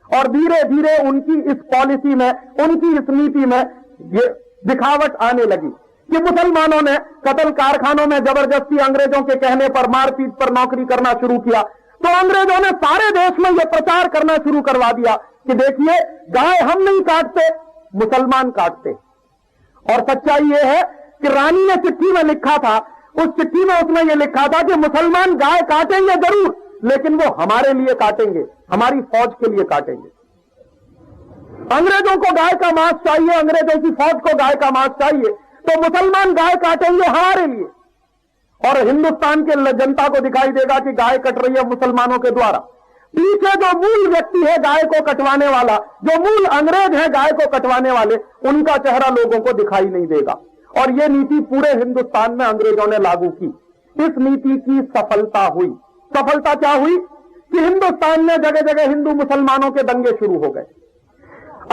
और धीरे धीरे उनकी इस पॉलिसी में, उनकी इस नीति में ये दिखावट आने लगी कि मुसलमानों ने कत्ल कारखानों में जबरदस्ती अंग्रेजों के कहने पर मारपीट पर नौकरी करना शुरू किया। तो अंग्रेजों ने सारे देश में यह प्रचार करना शुरू करवा दिया कि देखिए, गाय हम नहीं काटते, मुसलमान काटते। और सच्चाई यह है कि रानी ने चिट्ठी में लिखा था, उस चिट्ठी में उसने ये लिखा था कि मुसलमान गाय काटेंगे जरूर, लेकिन वो हमारे लिए काटेंगे, हमारी फौज के लिए काटेंगे। अंग्रेजों को गाय का मांस चाहिए, अंग्रेजों की फौज को गाय का मांस चाहिए, तो मुसलमान गाय काटेंगे हमारे लिए, और हिंदुस्तान के जनता को दिखाई देगा कि गाय कट रही है मुसलमानों के द्वारा। पीछे जो मूल व्यक्ति है गाय को कटवाने वाला, जो मूल अंग्रेज है गाय को कटवाने वाले, उनका चेहरा लोगों को दिखाई नहीं देगा। और यह नीति पूरे हिंदुस्तान में अंग्रेजों ने लागू की। इस नीति की सफलता हुई। सफलता क्या हुई कि हिंदुस्तान में जगह जगह हिंदू मुसलमानों के दंगे शुरू हो गए।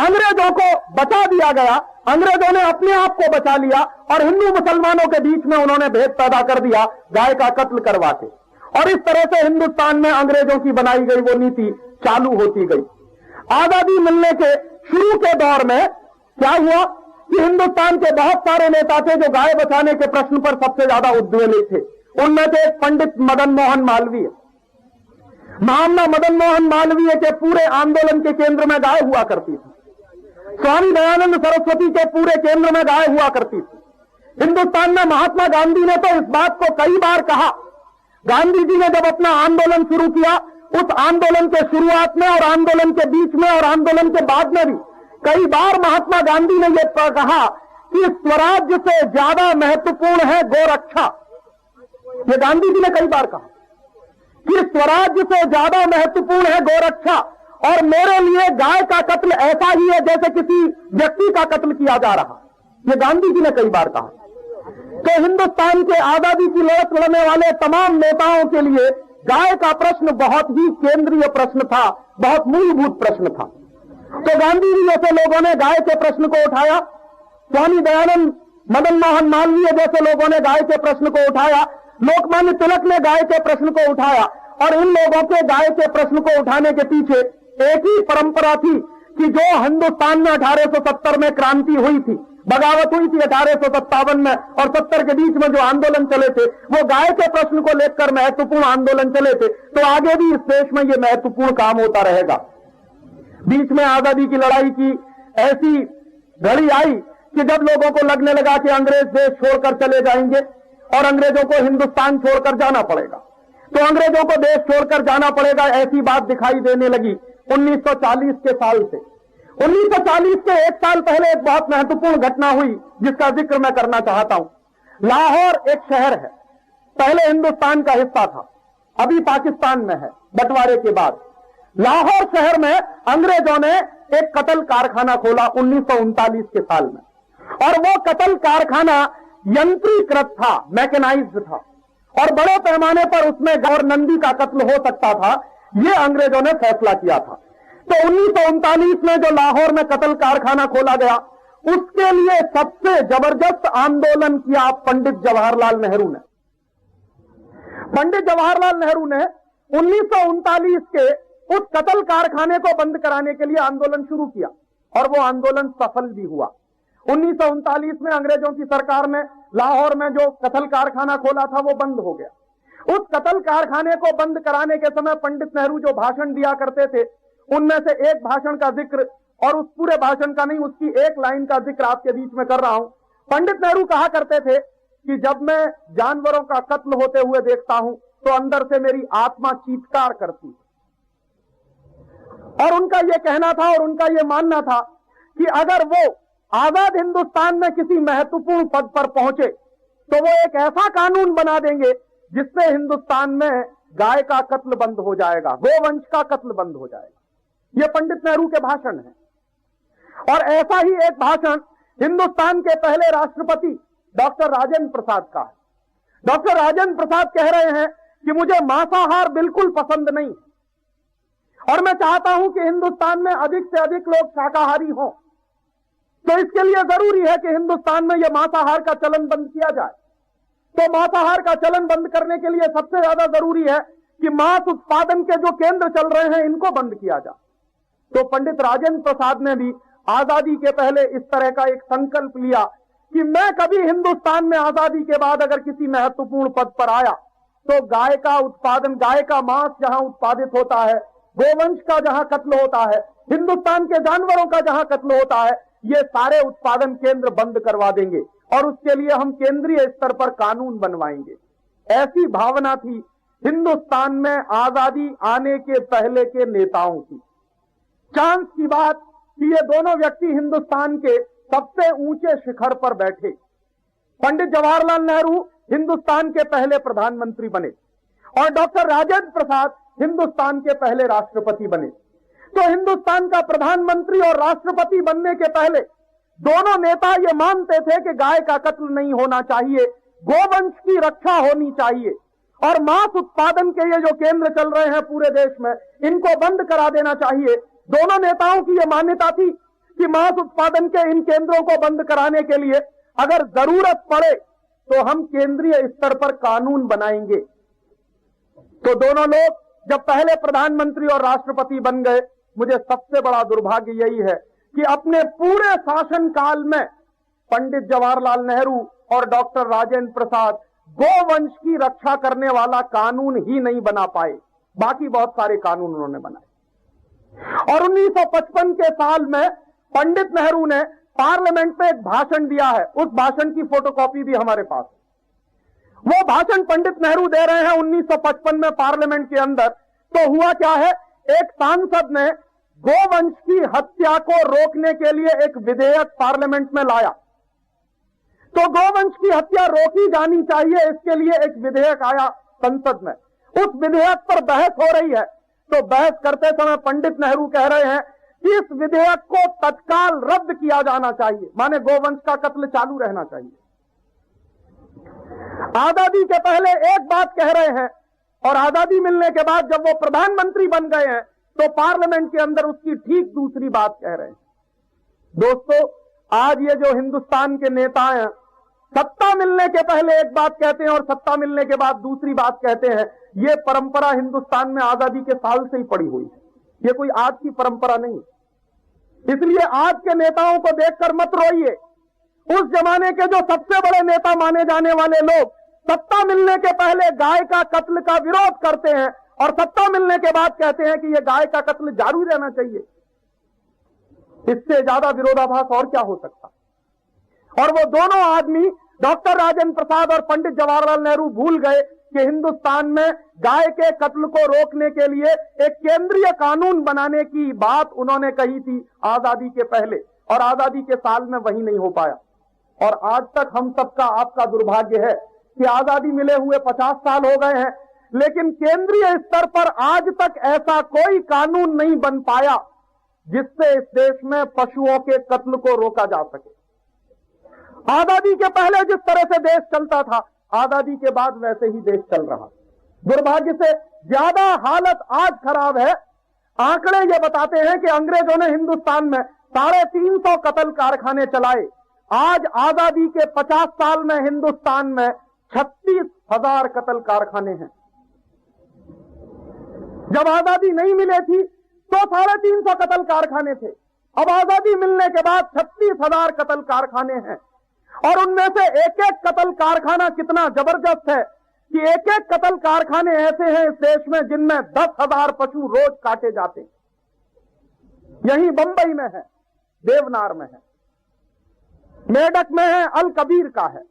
अंग्रेजों को बचा दिया गया, अंग्रेजों ने अपने आप को बचा लिया, और हिंदू मुसलमानों के बीच में उन्होंने भेद पैदा कर दिया गाय का कत्ल करवा के। और इस तरह से हिंदुस्तान में अंग्रेजों की बनाई गई वो नीति चालू होती गई। आजादी मिलने के शुरू के दौर में क्या हुआ कि हिंदुस्तान के बहुत सारे नेता थे जो गाय बचाने के प्रश्न पर सबसे ज्यादा उद्वेलित थे। उनमें से पंडित मदन मोहन मालवीय। महामना मदन मोहन मालवीय के पूरे आंदोलन के केंद्र में गाय हुआ करती थी। स्वामी दयानंद सरस्वती के पूरे केंद्र में गाय हुआ करती थी। हिंदुस्तान में महात्मा गांधी ने तो इस बात को कई बार कहा। गांधी जी ने जब अपना आंदोलन शुरू किया, उस आंदोलन के शुरुआत में और आंदोलन के बीच में और आंदोलन के बाद में भी कई बार महात्मा गांधी ने यह कहा कि स्वराज्य से ज्यादा महत्वपूर्ण है गोरक्षा। ये गांधी जी ने कई बार कहा कि स्वराज्य से ज्यादा महत्वपूर्ण है गोरक्षा, और मेरे लिए गाय का कत्ल ऐसा ही है जैसे किसी व्यक्ति का कत्ल किया जा रहा। ये गांधी जी ने कई बार कहा। तो हिंदुस्तान के आजादी की लड़त लड़ने वाले तमाम नेताओं के लिए गाय का प्रश्न बहुत ही केंद्रीय प्रश्न था, बहुत मूलभूत प्रश्न था। तो गांधी जी जैसे लोगों ने गाय के प्रश्न को उठाया, स्वामी दयानंद मदन मोहन मालवीय जैसे लोगों ने गाय के प्रश्न को उठाया, लोकमान्य तिलक ने गाय के प्रश्न को उठाया। और इन लोगों के गाय के प्रश्न को उठाने के पीछे एक ही परंपरा थी कि जो हिंदुस्तान में 1870 में क्रांति हुई थी, बगावत हुई थी 1857 में और 70 के बीच में जो आंदोलन चले थे, वो गाय के प्रश्न को लेकर महत्वपूर्ण आंदोलन चले थे। तो आगे भी इस देश में ये महत्वपूर्ण काम होता रहेगा। बीच में आजादी की लड़ाई की ऐसी घड़ी आई कि जब लोगों को लगने लगा कि अंग्रेज देश छोड़कर चले जाएंगे और अंग्रेजों को हिंदुस्तान छोड़कर जाना पड़ेगा। तो अंग्रेजों को देश छोड़कर जाना पड़ेगा, ऐसी बात दिखाई देने लगी 1940 के साल से। 1940 से एक साल पहले एक बहुत महत्वपूर्ण घटना हुई जिसका जिक्र मैं करना चाहता हूं। लाहौर एक शहर है, पहले हिंदुस्तान का हिस्सा था, अभी पाकिस्तान में है बंटवारे के बाद। लाहौर शहर में अंग्रेजों ने एक कतल कारखाना खोला 1939 के साल में, और वो कतल कारखाना यंत्रीकृत था, मैकेनाइज्ड था, और बड़े पैमाने पर उसमें गौर नंदी का कत्ल हो सकता था, ये अंग्रेजों ने फैसला किया था। तो 1939 में जो लाहौर में कतल कारखाना खोला गया, उसके लिए सबसे जबरदस्त आंदोलन किया पंडित जवाहरलाल नेहरू ने। पंडित जवाहरलाल नेहरू ने 1939 के उस कतल कारखाने को बंद कराने के लिए आंदोलन शुरू किया, और वो आंदोलन सफल भी हुआ। 1939 में अंग्रेजों की सरकार ने लाहौर में जो कतल कारखाना खोला था वो बंद हो गया। उस कतल कारखाने को बंद कराने के समय पंडित नेहरू जो भाषण दिया करते थे, उनमें से एक भाषण का जिक्र, और उस पूरे भाषण का नहीं, उसकी एक लाइन का जिक्र आपके बीच में कर रहा हूं। पंडित नेहरू कहा करते थे कि जब मैं जानवरों का कत्ल होते हुए देखता हूं तो अंदर से मेरी आत्मा चीत्कार करती। और उनका यह कहना था और उनका यह मानना था कि अगर वो आजाद हिंदुस्तान में किसी महत्वपूर्ण पद पर पहुंचे तो वो एक ऐसा कानून बना देंगे जिससे हिंदुस्तान में गाय का कत्ल बंद हो जाएगा, गोवंश का कत्ल बंद हो जाएगा। ये पंडित नेहरू के भाषण है। और ऐसा ही एक भाषण हिंदुस्तान के पहले राष्ट्रपति डॉक्टर राजेंद्र प्रसाद का है। डॉक्टर राजेंद्र प्रसाद कह रहे हैं कि मुझे मांसाहार बिल्कुल पसंद नहीं, और मैं चाहता हूं कि हिंदुस्तान में अधिक से अधिक लोग शाकाहारी हों, तो इसके लिए जरूरी है कि हिंदुस्तान में यह मांसाहार का चलन बंद किया जाए। तो मांसाहार का चलन बंद करने के लिए सबसे ज्यादा जरूरी है कि मांस उत्पादन के जो केंद्र चल रहे हैं इनको बंद किया जाए। तो पंडित राजेंद्र प्रसाद ने भी आजादी के पहले इस तरह का एक संकल्प लिया कि मैं कभी हिंदुस्तान में आजादी के बाद अगर किसी महत्वपूर्ण पद पर आया तो गाय का उत्पादन, गाय का मांस जहां उत्पादित होता है, गोवंश का जहां कत्ल होता है, हिंदुस्तान के जानवरों का जहां कत्ल होता है, ये सारे उत्पादन केंद्र बंद करवा देंगे, और उसके लिए हम केंद्रीय स्तर पर कानून बनवाएंगे। ऐसी भावना थी हिंदुस्तान में आजादी आने के पहले के नेताओं की। चांस की बात कि ये दोनों व्यक्ति हिंदुस्तान के सबसे ऊंचे शिखर पर बैठे। पंडित जवाहरलाल नेहरू हिंदुस्तान के पहले प्रधानमंत्री बने, और डॉक्टर राजेंद्र प्रसाद हिंदुस्तान के पहले राष्ट्रपति बने। तो हिंदुस्तान का प्रधानमंत्री और राष्ट्रपति बनने के पहले दोनों नेता ये मानते थे कि गाय का कत्ल नहीं होना चाहिए, गोवंश की रक्षा होनी चाहिए, और मांस उत्पादन के ये जो केंद्र चल रहे हैं पूरे देश में, इनको बंद करा देना चाहिए। दोनों नेताओं की यह मान्यता थी कि मांस उत्पादन के इन केंद्रों को बंद कराने के लिए अगर जरूरत पड़े तो हम केंद्रीय स्तर पर कानून बनाएंगे। तो दोनों लोग जब पहले प्रधानमंत्री और राष्ट्रपति बन गए, मुझे सबसे बड़ा दुर्भाग्य यही है कि अपने पूरे शासनकाल में पंडित जवाहरलाल नेहरू और डॉक्टर राजेंद्र प्रसाद गोवंश की रक्षा करने वाला कानून ही नहीं बना पाए। बाकी बहुत सारे कानून उन्होंने बनाए। और 1955 के साल में पंडित नेहरू ने पार्लियामेंट में एक भाषण दिया है, उस भाषण की फोटोकॉपी भी हमारे पास है। वो भाषण पंडित नेहरू दे रहे हैं 1955 में पार्लियामेंट के अंदर। तो हुआ क्या है, एक सांसद ने गोवंश की हत्या को रोकने के लिए एक विधेयक पार्लियामेंट में लाया। तो गोवंश की हत्या रोकी जानी चाहिए, इसके लिए एक विधेयक आया संसद में। उस विधेयक पर बहस हो रही है। तो बहस करते समय पंडित नेहरू कह रहे हैं कि इस विधेयक को तत्काल रद्द किया जाना चाहिए, माने गोवंश का कत्ल चालू रहना चाहिए। आजादी के पहले एक बात कह रहे हैं, और आजादी मिलने के बाद जब वो प्रधानमंत्री बन गए हैं तो पार्लियामेंट के अंदर उसकी ठीक दूसरी बात कह रहे हैं। दोस्तों, आज ये जो हिंदुस्तान के नेता हैं, सत्ता मिलने के पहले एक बात कहते हैं और सत्ता मिलने के बाद दूसरी बात कहते हैं। ये परंपरा हिंदुस्तान में आजादी के साल से ही पड़ी हुई है, ये कोई आज की परंपरा नहीं। इसलिए आज के नेताओं को देखकर मत रोइए। उस जमाने के जो सबसे बड़े नेता माने जाने वाले लोग सत्ता मिलने के पहले गाय का कत्ल का विरोध करते हैं, और सत्ता मिलने के बाद कहते हैं कि यह गाय का कत्ल जारी रहना चाहिए। इससे ज्यादा विरोधाभास और क्या हो सकता। और वो दोनों आदमी डॉक्टर राजेंद्र प्रसाद और पंडित जवाहरलाल नेहरू भूल गए कि हिंदुस्तान में गाय के कत्ल को रोकने के लिए एक केंद्रीय कानून बनाने की बात उन्होंने कही थी आजादी के पहले, और आजादी के साल में वही नहीं हो पाया। और आज तक हम सबका, आपका दुर्भाग्य है कि आजादी मिले हुए 50 साल हो गए हैं, लेकिन केंद्रीय स्तर पर आज तक ऐसा कोई कानून नहीं बन पाया जिससे इस देश में पशुओं के कत्ल को रोका जा सके। आजादी के पहले जिस तरह से देश चलता था, आजादी के बाद वैसे ही देश चल रहा। दुर्भाग्य से ज्यादा हालत आज खराब है। आंकड़े ये बताते हैं कि अंग्रेजों ने हिंदुस्तान में 350 कत्ल कारखाने चलाए। आज आजादी के 50 साल में हिंदुस्तान में 36,000 कत्ल कारखाने हैं। जब आजादी नहीं मिली थी तो 350 कत्ल कारखाने थे। अब आजादी मिलने के बाद 36,000 कत्ल कारखाने हैं, और उनमें से एक एक कत्ल कारखाना कितना जबरदस्त है कि एक एक कत्ल कारखाने ऐसे हैं इस देश में जिनमें 10,000 पशु रोज काटे जाते। यहीं बंबई में है, देवनार में है, मेडक में है, अल कबीर का है,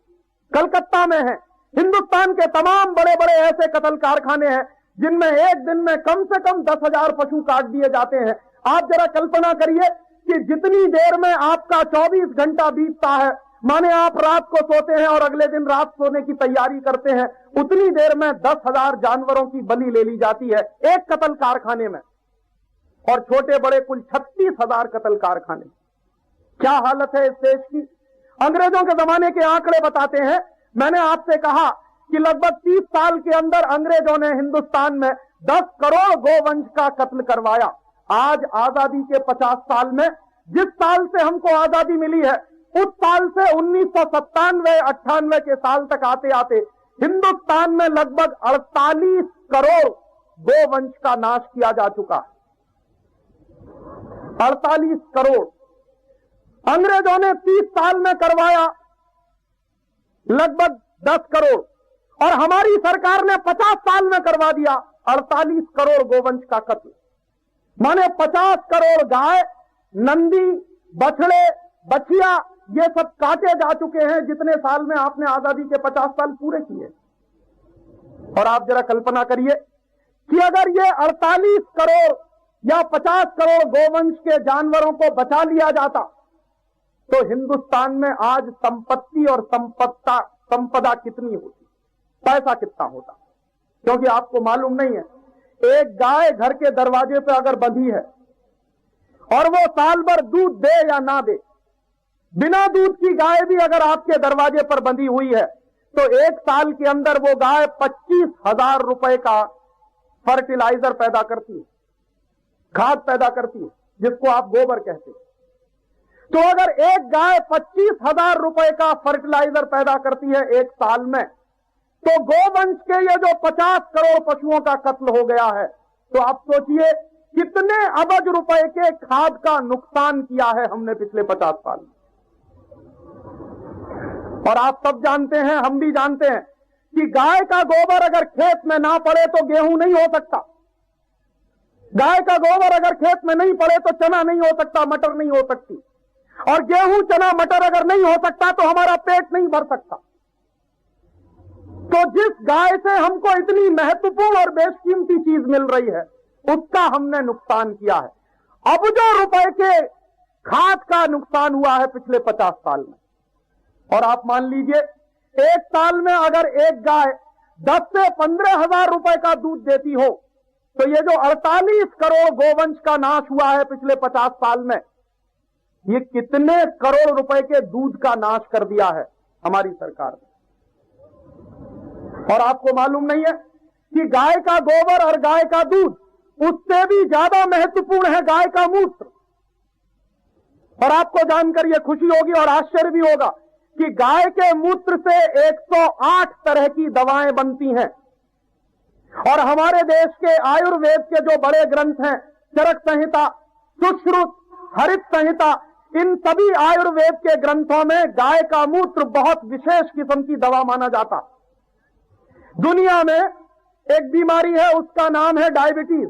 कलकत्ता में है। हिंदुस्तान के तमाम बड़े बड़े ऐसे कत्ल कारखाने हैं जिनमें एक दिन में कम से कम 10,000 पशु काट दिए जाते हैं। आप जरा कल्पना करिए कि जितनी देर में आपका 24 घंटा बीतता है, माने आप रात को सोते हैं और अगले दिन रात सोने की तैयारी करते हैं, उतनी देर में 10,000 जानवरों की बलि ले ली जाती है एक कत्ल कारखाने में। और छोटे बड़े कुल 36,000 कत्ल कारखाने। क्या हालत है इस देश की। अंग्रेजों के जमाने के आंकड़े बताते हैं, मैंने आपसे कहा कि लगभग 30 साल के अंदर अंग्रेजों ने हिंदुस्तान में 10 करोड़ गोवंश का कत्ल करवाया। आज आजादी के 50 साल में, जिस साल से हमको आजादी मिली है, उस साल से 1997-98 के साल तक आते आते हिंदुस्तान में लगभग 48 करोड़ गोवंश का नाश किया जा चुका है। 48 करोड़। अंग्रेजों ने 30 साल में करवाया लगभग 10 करोड़, और हमारी सरकार ने 50 साल में करवा दिया 48 करोड़ गोवंश का कत्ल। माने 50 करोड़ गाय, नंदी, बछड़े, बछिया, ये सब काटे जा चुके हैं जितने साल में आपने आजादी के 50 साल पूरे किए। और आप जरा कल्पना करिए कि अगर ये 48 करोड़ या 50 करोड़ गोवंश के जानवरों को बचा लिया जाता तो हिंदुस्तान में आज संपत्ति और संपदा कितनी होती, पैसा कितना होता। क्योंकि आपको मालूम नहीं है, एक गाय घर के दरवाजे पर अगर बंधी है और वो साल भर दूध दे या ना दे, बिना दूध की गाय भी अगर आपके दरवाजे पर बंधी हुई है तो एक साल के अंदर वो गाय 25,000 रुपए का फर्टिलाइजर पैदा करती है, खाद पैदा करती है, जिसको आप गोबर कहते हैं। तो अगर एक गाय 25,000 रुपए का फर्टिलाइजर पैदा करती है एक साल में, तो गोवंश के ये जो 50 करोड़ पशुओं का कत्ल हो गया है, तो आप सोचिए कितने अबज रुपए के खाद का नुकसान किया है हमने पिछले 50 साल में। और आप सब जानते हैं, हम भी जानते हैं कि गाय का गोबर अगर खेत में ना पड़े तो गेहूं नहीं हो सकता। गाय का गोबर अगर खेत में नहीं पड़े तो चना नहीं हो सकता, मटर नहीं हो सकती, और गेहूं, चना, मटर अगर नहीं हो सकता तो हमारा पेट नहीं भर सकता। तो जिस गाय से हमको इतनी महत्वपूर्ण और बेशकीमती चीज मिल रही है, उसका हमने नुकसान किया है। अबजों रुपए के खाद का नुकसान हुआ है पिछले 50 साल में। और आप मान लीजिए एक साल में अगर एक गाय 10 से 15,000 रुपए का दूध देती हो, तो ये जो 48 करोड़ गोवंश का नाश हुआ है पिछले 50 साल में, ये कितने करोड़ रुपए के दूध का नाश कर दिया है हमारी सरकार ने। और आपको मालूम नहीं है कि गाय का गोबर और गाय का दूध, उससे भी ज्यादा महत्वपूर्ण है गाय का मूत्र। और आपको जानकर यह खुशी होगी और आश्चर्य भी होगा कि गाय के मूत्र से 108 तरह की दवाएं बनती हैं। और हमारे देश के आयुर्वेद के जो बड़े ग्रंथ हैं, चरक संहिता, सुश्रुत, हरित संहिता, इन सभी आयुर्वेद के ग्रंथों में गाय का मूत्र बहुत विशेष किस्म की दवा माना जाता। दुनिया में एक बीमारी है, उसका नाम है डायबिटीज,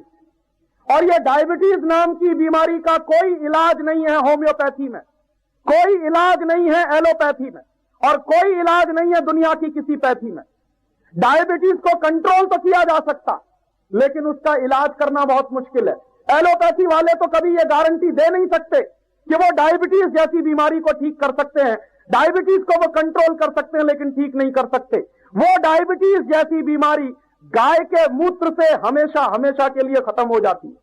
और यह डायबिटीज नाम की बीमारी का कोई इलाज नहीं है होम्योपैथी में, कोई इलाज नहीं है एलोपैथी में, और कोई इलाज नहीं है दुनिया की किसी पैथी में। डायबिटीज को कंट्रोल तो किया जा सकता, लेकिन उसका इलाज करना बहुत मुश्किल है। एलोपैथी वाले तो कभी यह गारंटी दे नहीं सकते कि वो डायबिटीज जैसी बीमारी को ठीक कर सकते हैं। डायबिटीज को वो कंट्रोल कर सकते हैं लेकिन ठीक नहीं कर सकते। वो डायबिटीज जैसी बीमारी गाय के मूत्र से हमेशा हमेशा के लिए खत्म हो जाती है।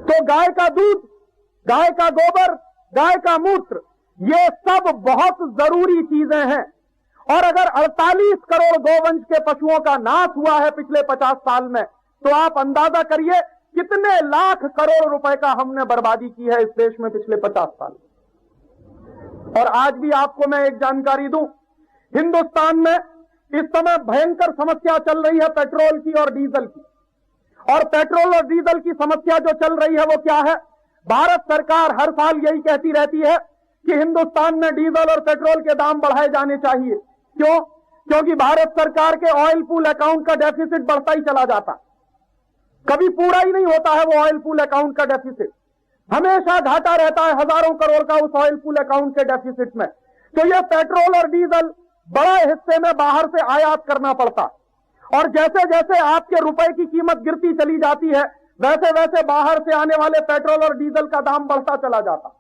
तो गाय का दूध, गाय का गोबर, गाय का मूत्र, ये सब बहुत जरूरी चीजें हैं। और अगर 48 करोड़ गोवंश के पशुओं का नाश हुआ है पिछले 50 साल में, तो आप अंदाजा करिए कितने लाख करोड़ रुपए का हमने बर्बादी की है इस देश में पिछले 50 साल। और आज भी आपको मैं एक जानकारी दूं, हिंदुस्तान में इस समय भयंकर समस्या चल रही है पेट्रोल की और डीजल की। और पेट्रोल और डीजल की समस्या जो चल रही है वो क्या है? भारत सरकार हर साल यही कहती रहती है कि हिंदुस्तान में डीजल और पेट्रोल के दाम बढ़ाए जाने चाहिए। क्यों? क्योंकि भारत सरकार के ऑयल पूल अकाउंट का डेफिसिट बढ़ता ही चला जाता, कभी पूरा ही नहीं होता है वो ऑयल पूल अकाउंट का डेफिसिट, हमेशा घाटा रहता है हजारों करोड़ का उस ऑयल पूल अकाउंट के डेफिसिट में। तो ये पेट्रोल और डीजल बड़े हिस्से में बाहर से आयात करना पड़ता, और जैसे जैसे आपके रुपए की कीमत गिरती चली जाती है, वैसे वैसे बाहर से आने वाले पेट्रोल और डीजल का दाम बढ़ता चला जाता।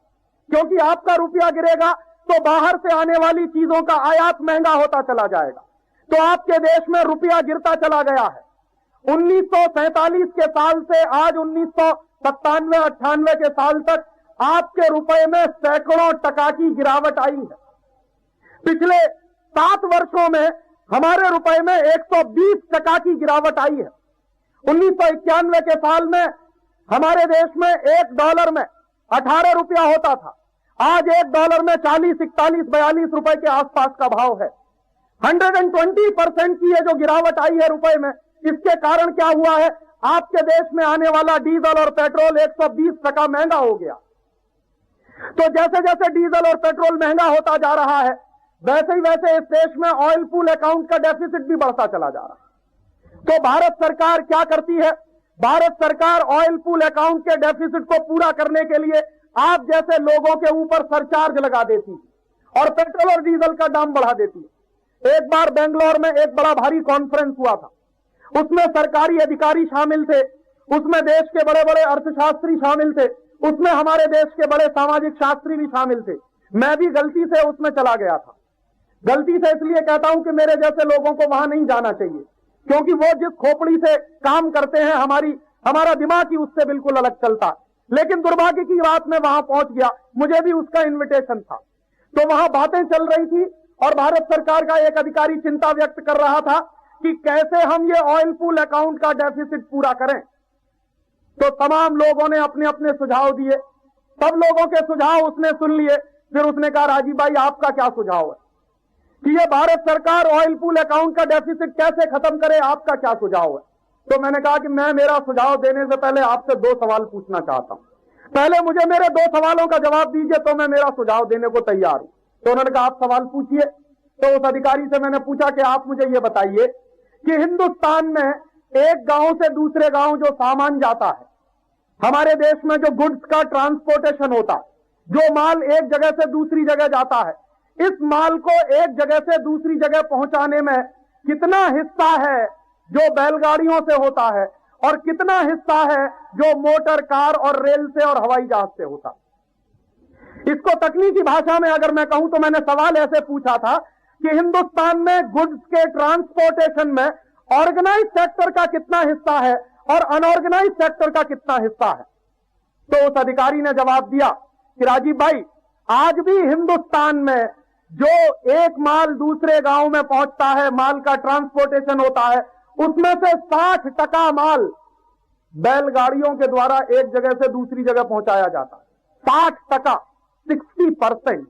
क्योंकि आपका रुपया गिरेगा तो बाहर से आने वाली चीजों का आयात महंगा होता चला जाएगा। तो आपके देश में रुपया गिरता चला गया है। 1947 के साल से आज 1997-98 के साल तक आपके रुपए में सैकड़ों टका की गिरावट आई है। पिछले 7 वर्षों में हमारे रुपए में 120 टका की गिरावट आई है। 1991 के साल में हमारे देश में $1 में 18 रुपया होता था, आज $1 में 40, 41, 42 रुपए के आसपास का भाव है। 120% की ये जो गिरावट आई है रुपए में, इसके कारण क्या हुआ है? आपके देश में आने वाला डीजल और पेट्रोल 120 टका महंगा हो गया। तो जैसे जैसे डीजल और पेट्रोल महंगा होता जा रहा है, वैसे ही वैसे इस देश में ऑयल पूल अकाउंट का डेफिसिट भी बढ़ता चला जा रहा है। तो भारत सरकार क्या करती है? भारत सरकार ऑयल पूल अकाउंट के डेफिसिट को पूरा करने के लिए आप जैसे लोगों के ऊपर सरचार्ज लगा देती है और पेट्रोल और डीजल का दाम बढ़ा देती है। एक बार बेंगलोर में एक बड़ा भारी कॉन्फ्रेंस हुआ था, उसमें सरकारी अधिकारी शामिल थे, उसमें देश के बड़े बड़े अर्थशास्त्री शामिल थे, उसमें हमारे देश के बड़े सामाजिक शास्त्री भी शामिल थे। मैं भी गलती से उसमें चला गया था। गलती से इसलिए कहता हूं कि मेरे जैसे लोगों को वहां नहीं जाना चाहिए, क्योंकि वो जिस खोपड़ी से काम करते हैं हमारा दिमाग ही उससे बिल्कुल अलग चलता। लेकिन दुर्भाग्य की बात मैं वहां पहुंच गया, मुझे भी उसका इन्विटेशन था। तो वहां बातें चल रही थी और भारत सरकार का एक अधिकारी चिंता व्यक्त कर रहा था कि कैसे हम ये ऑयल पूल अकाउंट का डेफिसिट पूरा करें। तो तमाम लोगों ने अपने अपने सुझाव दिए, सब लोगों के सुझाव उसने सुन लिए। फिर उसने कहा, राजीव भाई आपका क्या सुझाव है कि ये भारत सरकार ऑयल पूल अकाउंट का डेफिसिट कैसे खत्म करे, आपका क्या सुझाव है? तो मैंने कहा कि मैं मेरा सुझाव देने से पहले आपसे 2 सवाल पूछना चाहता हूं। पहले मुझे मेरे 2 सवालों का जवाब दीजिए तो मैं मेरा सुझाव देने को तैयार हूं। तो उन्होंने कहा आप सवाल पूछिए। तो उस अधिकारी से मैंने पूछा कि आप मुझे ये बताइए कि हिंदुस्तान में एक गांव से दूसरे गांव जो सामान जाता है, हमारे देश में जो गुड्स का ट्रांसपोर्टेशन होता है, जो माल एक जगह से दूसरी जगह जाता है, इस माल को एक जगह से दूसरी जगह पहुंचाने में कितना हिस्सा है जो बैलगाड़ियों से होता है और कितना हिस्सा है जो मोटर कार और रेल से और हवाई जहाज से होता है? इसको तकनीकी भाषा में अगर मैं कहूं तो मैंने सवाल ऐसे पूछा था कि हिंदुस्तान में गुड्स के ट्रांसपोर्टेशन में ऑर्गेनाइज सेक्टर का कितना हिस्सा है और अनऑर्गेनाइज सेक्टर का कितना हिस्सा है? तो उस अधिकारी ने जवाब दिया कि राजीव भाई, आज भी हिंदुस्तान में जो एक माल दूसरे गांव में पहुंचता है, माल का ट्रांसपोर्टेशन होता है, उसमें से 60% माल बैलगाड़ियों के द्वारा एक जगह से दूसरी जगह पहुंचाया जाता है। 60%, 60%।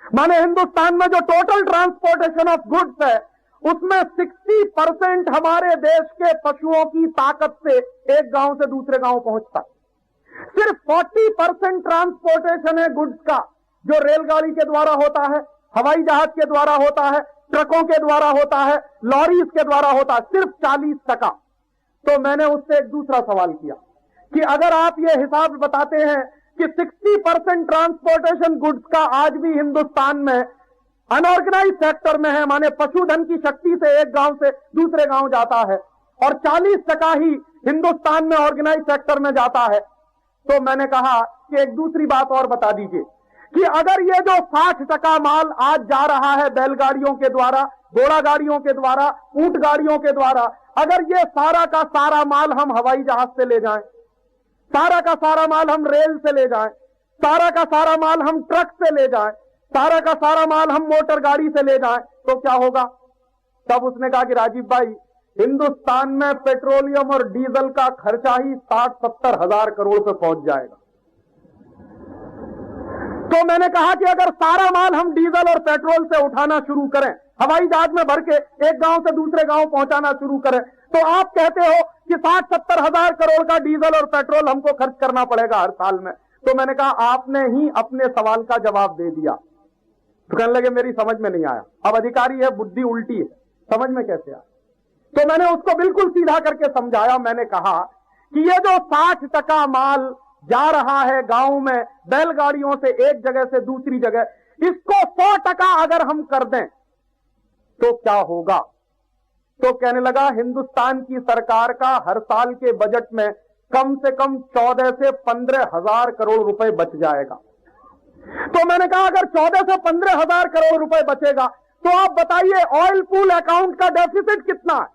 माने हिंदुस्तान में जो टोटल ट्रांसपोर्टेशन ऑफ गुड्स है, उसमें 60% हमारे देश के पशुओं की ताकत से एक गांव से दूसरे गांव पहुंचता है। सिर्फ 40% ट्रांसपोर्टेशन है गुड्स का जो रेलगाड़ी के द्वारा होता है, हवाई जहाज के द्वारा होता है, ट्रकों के द्वारा होता है, लॉरीज के द्वारा होता है, सिर्फ 40%। तो मैंने उससे एक दूसरा सवाल किया कि अगर आप ये हिसाब बताते हैं कि 60% ट्रांसपोर्टेशन गुड्स का आज भी हिंदुस्तान में अनऑर्गेनाइज सेक्टर में है, माने पशुधन की शक्ति से एक गांव से दूसरे गांव जाता है, और 40% ही हिंदुस्तान में ऑर्गेनाइज सेक्टर में जाता है। तो मैंने कहा कि एक दूसरी बात और बता दीजिए कि अगर ये जो 60% माल आज जा रहा है बैलगाड़ियों के द्वारा, घोड़ा गाड़ियों के द्वारा, ऊंट गाड़ियों के द्वारा, अगर ये सारा का सारा माल हम हवाई जहाज से ले जाएं, सारा का सारा माल हम रेल से ले जाएं, सारा का सारा माल हम ट्रक से ले जाएं, सारा का सारा माल हम मोटर गाड़ी से ले जाएं, तो क्या होगा? तब उसने कहा कि राजीव भाई, हिंदुस्तान में पेट्रोलियम और डीजल का खर्चा ही 60-70 हजार करोड़ पे पहुंच जाएगा। तो मैंने कहा कि अगर सारा माल हम डीजल और पेट्रोल से उठाना शुरू करें, हवाई जहाज में भर के एक गांव से दूसरे गांव पहुंचाना शुरू करें, तो आप कहते हो कि 60-70 हजार करोड़ का डीजल और पेट्रोल हमको खर्च करना पड़ेगा हर साल में। तो मैंने कहा आपने ही अपने सवाल का जवाब दे दिया। तो कहने लगे मेरी समझ में नहीं आया। अब अधिकारी है, बुद्धि उल्टी है, समझ में कैसे आया? तो मैंने उसको बिल्कुल सीधा करके समझाया। मैंने कहा कि ये जो 60% माल जा रहा है गांव में बैलगाड़ियों से एक जगह से दूसरी जगह, इसको 100% अगर हम कर दें तो क्या होगा? तो कहने लगा हिंदुस्तान की सरकार का हर साल के बजट में कम से कम 14 से 15 हजार करोड़ रुपए बच जाएगा। तो मैंने कहा अगर 14 से 15 हजार करोड़ रुपए बचेगा तो आप बताइए ऑयल पूल अकाउंट का डेफिसिट कितना है?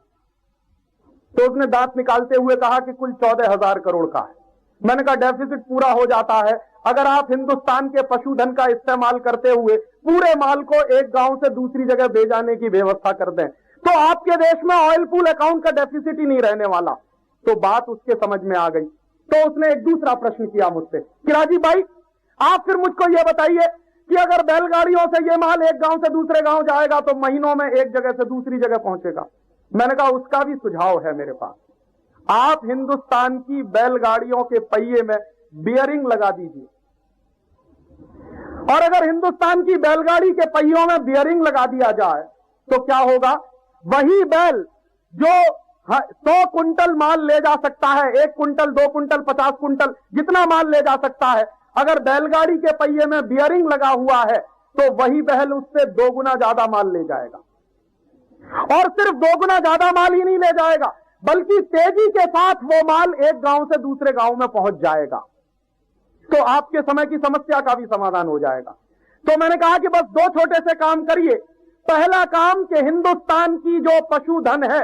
तो उसने दांत निकालते हुए कहा कि कुल 14 हजार करोड़ का है। मैंने कहा डेफिसिट पूरा हो जाता है अगर आप हिंदुस्तान के पशुधन का इस्तेमाल करते हुए पूरे माल को एक गांव से दूसरी जगह भेजाने की व्यवस्था कर दें, तो आपके देश में ऑयल पूल अकाउंट का डेफिसिट ही नहीं रहने वाला। तो बात उसके समझ में आ गई। तो उसने एक दूसरा प्रश्न किया मुझसे कि राजीव भाई, आप फिर मुझको यह बताइए कि अगर बैलगाड़ियों से यह माल एक गांव से दूसरे गांव जाएगा तो महीनों में एक जगह से दूसरी जगह पहुंचेगा। मैंने कहा उसका भी सुझाव है मेरे पास। आप हिंदुस्तान की बैलगाड़ियों के पहिए में बियरिंग लगा दीजिए, और अगर हिंदुस्तान की बैलगाड़ी के पहियों में बियरिंग लगा दिया जाए तो क्या होगा? वही बैल जो 100 कुंटल माल ले जा सकता है, 1 कुंटल, 2 कुंटल, 50 कुंटल, जितना माल ले जा सकता है, अगर बैलगाड़ी के पहिए में बियरिंग लगा हुआ है तो वही बैल उससे 2 गुना ज्यादा माल ले जाएगा। और सिर्फ 2 गुना ज्यादा माल ही नहीं ले जाएगा, बल्कि तेजी के साथ वो माल एक गांव से दूसरे गांव में पहुंच जाएगा। तो आपके समय की समस्या का भी समाधान हो जाएगा। तो मैंने कहा कि बस 2 छोटे से काम करिए। पहला काम कि हिंदुस्तान की जो पशुधन है,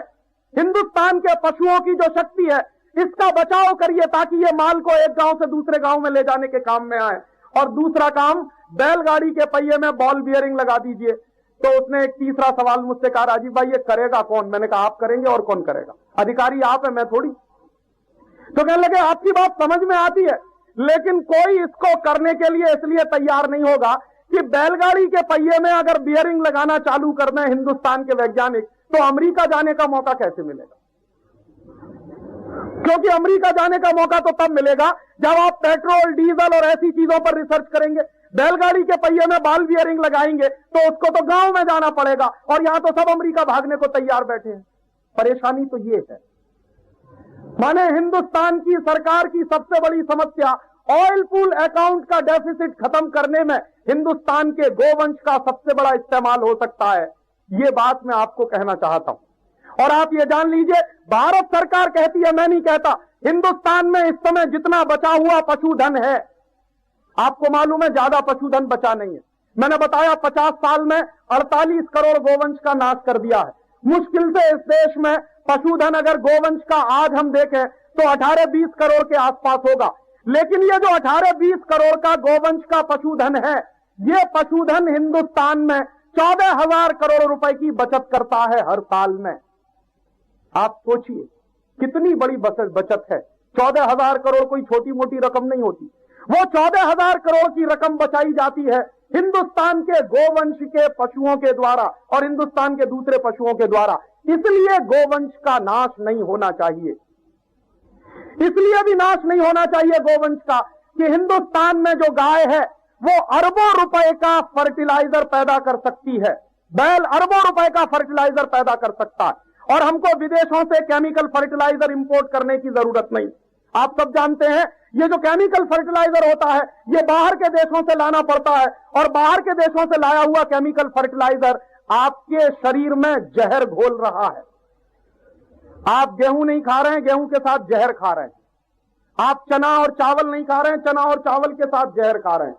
हिंदुस्तान के पशुओं की जो शक्ति है, इसका बचाव करिए ताकि ये माल को एक गांव से दूसरे गांव में ले जाने के काम में आए। और दूसरा काम, बैलगाड़ी के पहिए में बॉल बियरिंग लगा दीजिए। तो उसने एक तीसरा सवाल मुझसे कहा, राजीव भाई ये करेगा कौन? मैंने कहा आप करेंगे और कौन करेगा? अधिकारी आप है, मैं थोड़ी। तो कहने लगे आपकी बात समझ में आती है, लेकिन कोई इसको करने के लिए इसलिए तैयार नहीं होगा कि बैलगाड़ी के पहिए में अगर बियरिंग लगाना चालू कर दें हिंदुस्तान के वैज्ञानिक, तो अमेरिका जाने का मौका कैसे मिलेगा? क्योंकि अमेरिका जाने का मौका तो तब मिलेगा जब आप पेट्रोल, डीजल और ऐसी चीजों पर रिसर्च करेंगे। बैलगाड़ी के पहिए में बॉल बियरिंग लगाएंगे तो उसको तो गांव में जाना पड़ेगा, और यहां तो सब अमेरिका भागने को तैयार बैठे हैं। परेशानी तो ये है। माने हिंदुस्तान की सरकार की सबसे बड़ी समस्या ऑयल पूल अकाउंट का डेफिसिट खत्म करने में हिंदुस्तान के गोवंश का सबसे बड़ा इस्तेमाल हो सकता है। ये बात मैं आपको कहना चाहता हूं। और आप ये जान लीजिए, भारत सरकार कहती है, मैं नहीं कहता, हिंदुस्तान में इस समय जितना बचा हुआ पशुधन है, आपको मालूम है ज्यादा पशुधन बचा नहीं है। मैंने बताया 50 साल में 48 करोड़ गोवंश का नाश कर दिया है। मुश्किल से इस देश में पशुधन अगर गोवंश का आज हम देखें तो 18-20 करोड़ के आसपास होगा। लेकिन ये जो 18-20 करोड़ का गोवंश का पशुधन है, ये पशुधन हिंदुस्तान में 14,000 करोड़ रुपए की बचत करता है हर साल में। आप सोचिए कितनी बड़ी बचत है। 14,000 करोड़ कोई छोटी मोटी रकम नहीं होती। वो 14,000 करोड़ की रकम बचाई जाती है हिंदुस्तान के गोवंश के पशुओं के द्वारा और हिंदुस्तान के दूसरे पशुओं के द्वारा। इसलिए गोवंश का नाश नहीं होना चाहिए। इसलिए भी नाश नहीं होना चाहिए गोवंश का कि हिंदुस्तान में जो गाय है वो अरबों रुपए का फर्टिलाइजर पैदा कर सकती है। बैल अरबों रुपए का फर्टिलाइजर पैदा कर सकता है, और हमको विदेशों से केमिकल फर्टिलाइजर इंपोर्ट करने की जरूरत नहीं। आप सब जानते हैं ये जो केमिकल फर्टिलाइजर होता है ये बाहर के देशों से लाना पड़ता है, और बाहर के देशों से लाया हुआ केमिकल फर्टिलाइजर आपके शरीर में जहर घोल रहा है। आप गेहूं नहीं खा रहे हैं, गेहूं के साथ जहर खा रहे हैं। आप चना और चावल नहीं खा रहे हैं, चना और चावल के साथ जहर खा रहे हैं,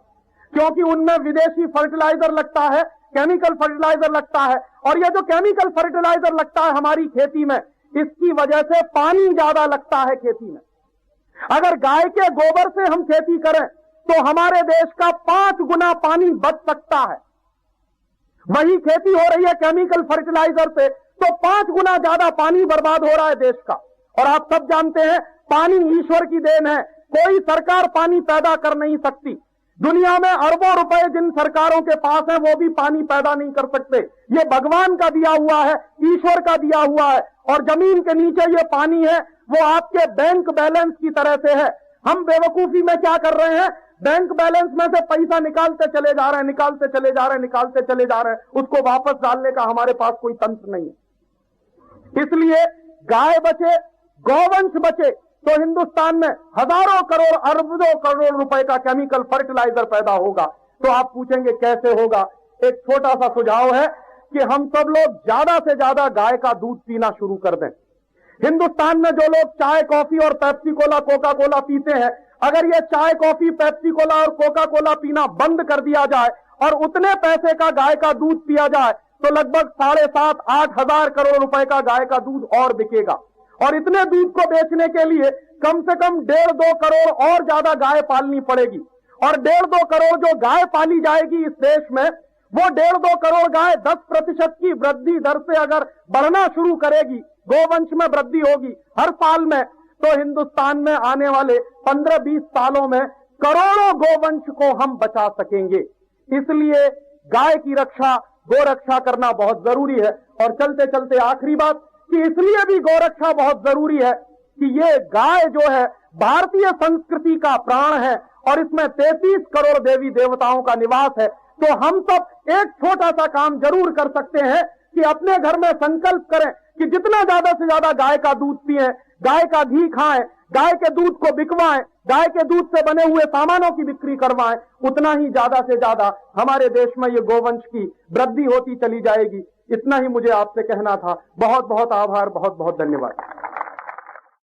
क्योंकि उनमें विदेशी फर्टिलाइजर लगता है, केमिकल फर्टिलाइजर लगता है। और यह जो केमिकल फर्टिलाइजर लगता है हमारी खेती में, इसकी वजह से पानी ज्यादा लगता है खेती में। अगर गाय के गोबर से हम खेती करें तो हमारे देश का 5 गुना पानी बच सकता है। वही खेती हो रही है केमिकल फर्टिलाइजर से तो 5 गुना ज्यादा पानी बर्बाद हो रहा है देश का। और आप सब जानते हैं पानी ईश्वर की देन है, कोई सरकार पानी पैदा कर नहीं सकती। दुनिया में अरबों रुपए जिन सरकारों के पास है वो भी पानी पैदा नहीं कर सकते। ये भगवान का दिया हुआ है, ईश्वर का दिया हुआ है। और जमीन के नीचे ये पानी है वो आपके बैंक बैलेंस की तरह से है। हम बेवकूफी में क्या कर रहे हैं, बैंक बैलेंस में से पैसा निकालते चले जा रहे हैं, निकालते चले जा रहे हैं, निकालते चले जा रहे हैं, उसको वापस डालने का हमारे पास कोई तंत्र नहीं है। इसलिए गाय बचे, गौवंश बचे तो हिंदुस्तान में हजारों करोड़ अरबों करोड़ रुपए का केमिकल फर्टिलाइजर पैदा होगा। तो आप पूछेंगे कैसे होगा? एक छोटा सा सुझाव है कि हम सब लोग ज्यादा से ज्यादा गाय का दूध पीना शुरू कर दें। हिंदुस्तान में जो लोग चाय, कॉफी और पेप्सी कोला, कोका कोला पीते हैं, अगर ये चाय, कॉफी, पेप्सी कोला और कोका कोला पीना बंद कर दिया जाए और उतने पैसे का गाय का दूध पिया जाए तो लगभग 7,500-8 हजार करोड़ रुपए का गाय का दूध और बिकेगा। और इतने दूध को बेचने के लिए कम से कम 1.5-2 करोड़ और ज्यादा गाय पालनी पड़ेगी। और 1.5-2 करोड़ जो गाय पाली जाएगी इस देश में, वो 1.5-2 करोड़ गाय 10% की वृद्धि दर से अगर बढ़ना शुरू करेगी, गोवंश में वृद्धि होगी हर साल में, तो हिंदुस्तान में आने वाले 15-20 सालों में करोड़ों गोवंश को हम बचा सकेंगे। इसलिए गाय की रक्षा, गोरक्षा करना बहुत जरूरी है। और चलते चलते आखिरी बात कि इसलिए भी गोरक्षा बहुत जरूरी है कि ये गाय जो है भारतीय संस्कृति का प्राण है और इसमें 33 करोड़ देवी देवताओं का निवास है। तो हम सब एक छोटा सा काम जरूर कर सकते हैं कि अपने घर में संकल्प करें कि जितना ज्यादा से ज्यादा गाय का दूध पिएं, गाय का घी खाएं, गाय के दूध को बिकवाएं, गाय के दूध से बने हुए सामानों की बिक्री करवाएं, उतना ही ज्यादा से ज्यादा हमारे देश में ये गोवंश की वृद्धि होती चली जाएगी। इतना ही मुझे आपसे कहना था। बहुत बहुत आभार, बहुत बहुत धन्यवाद।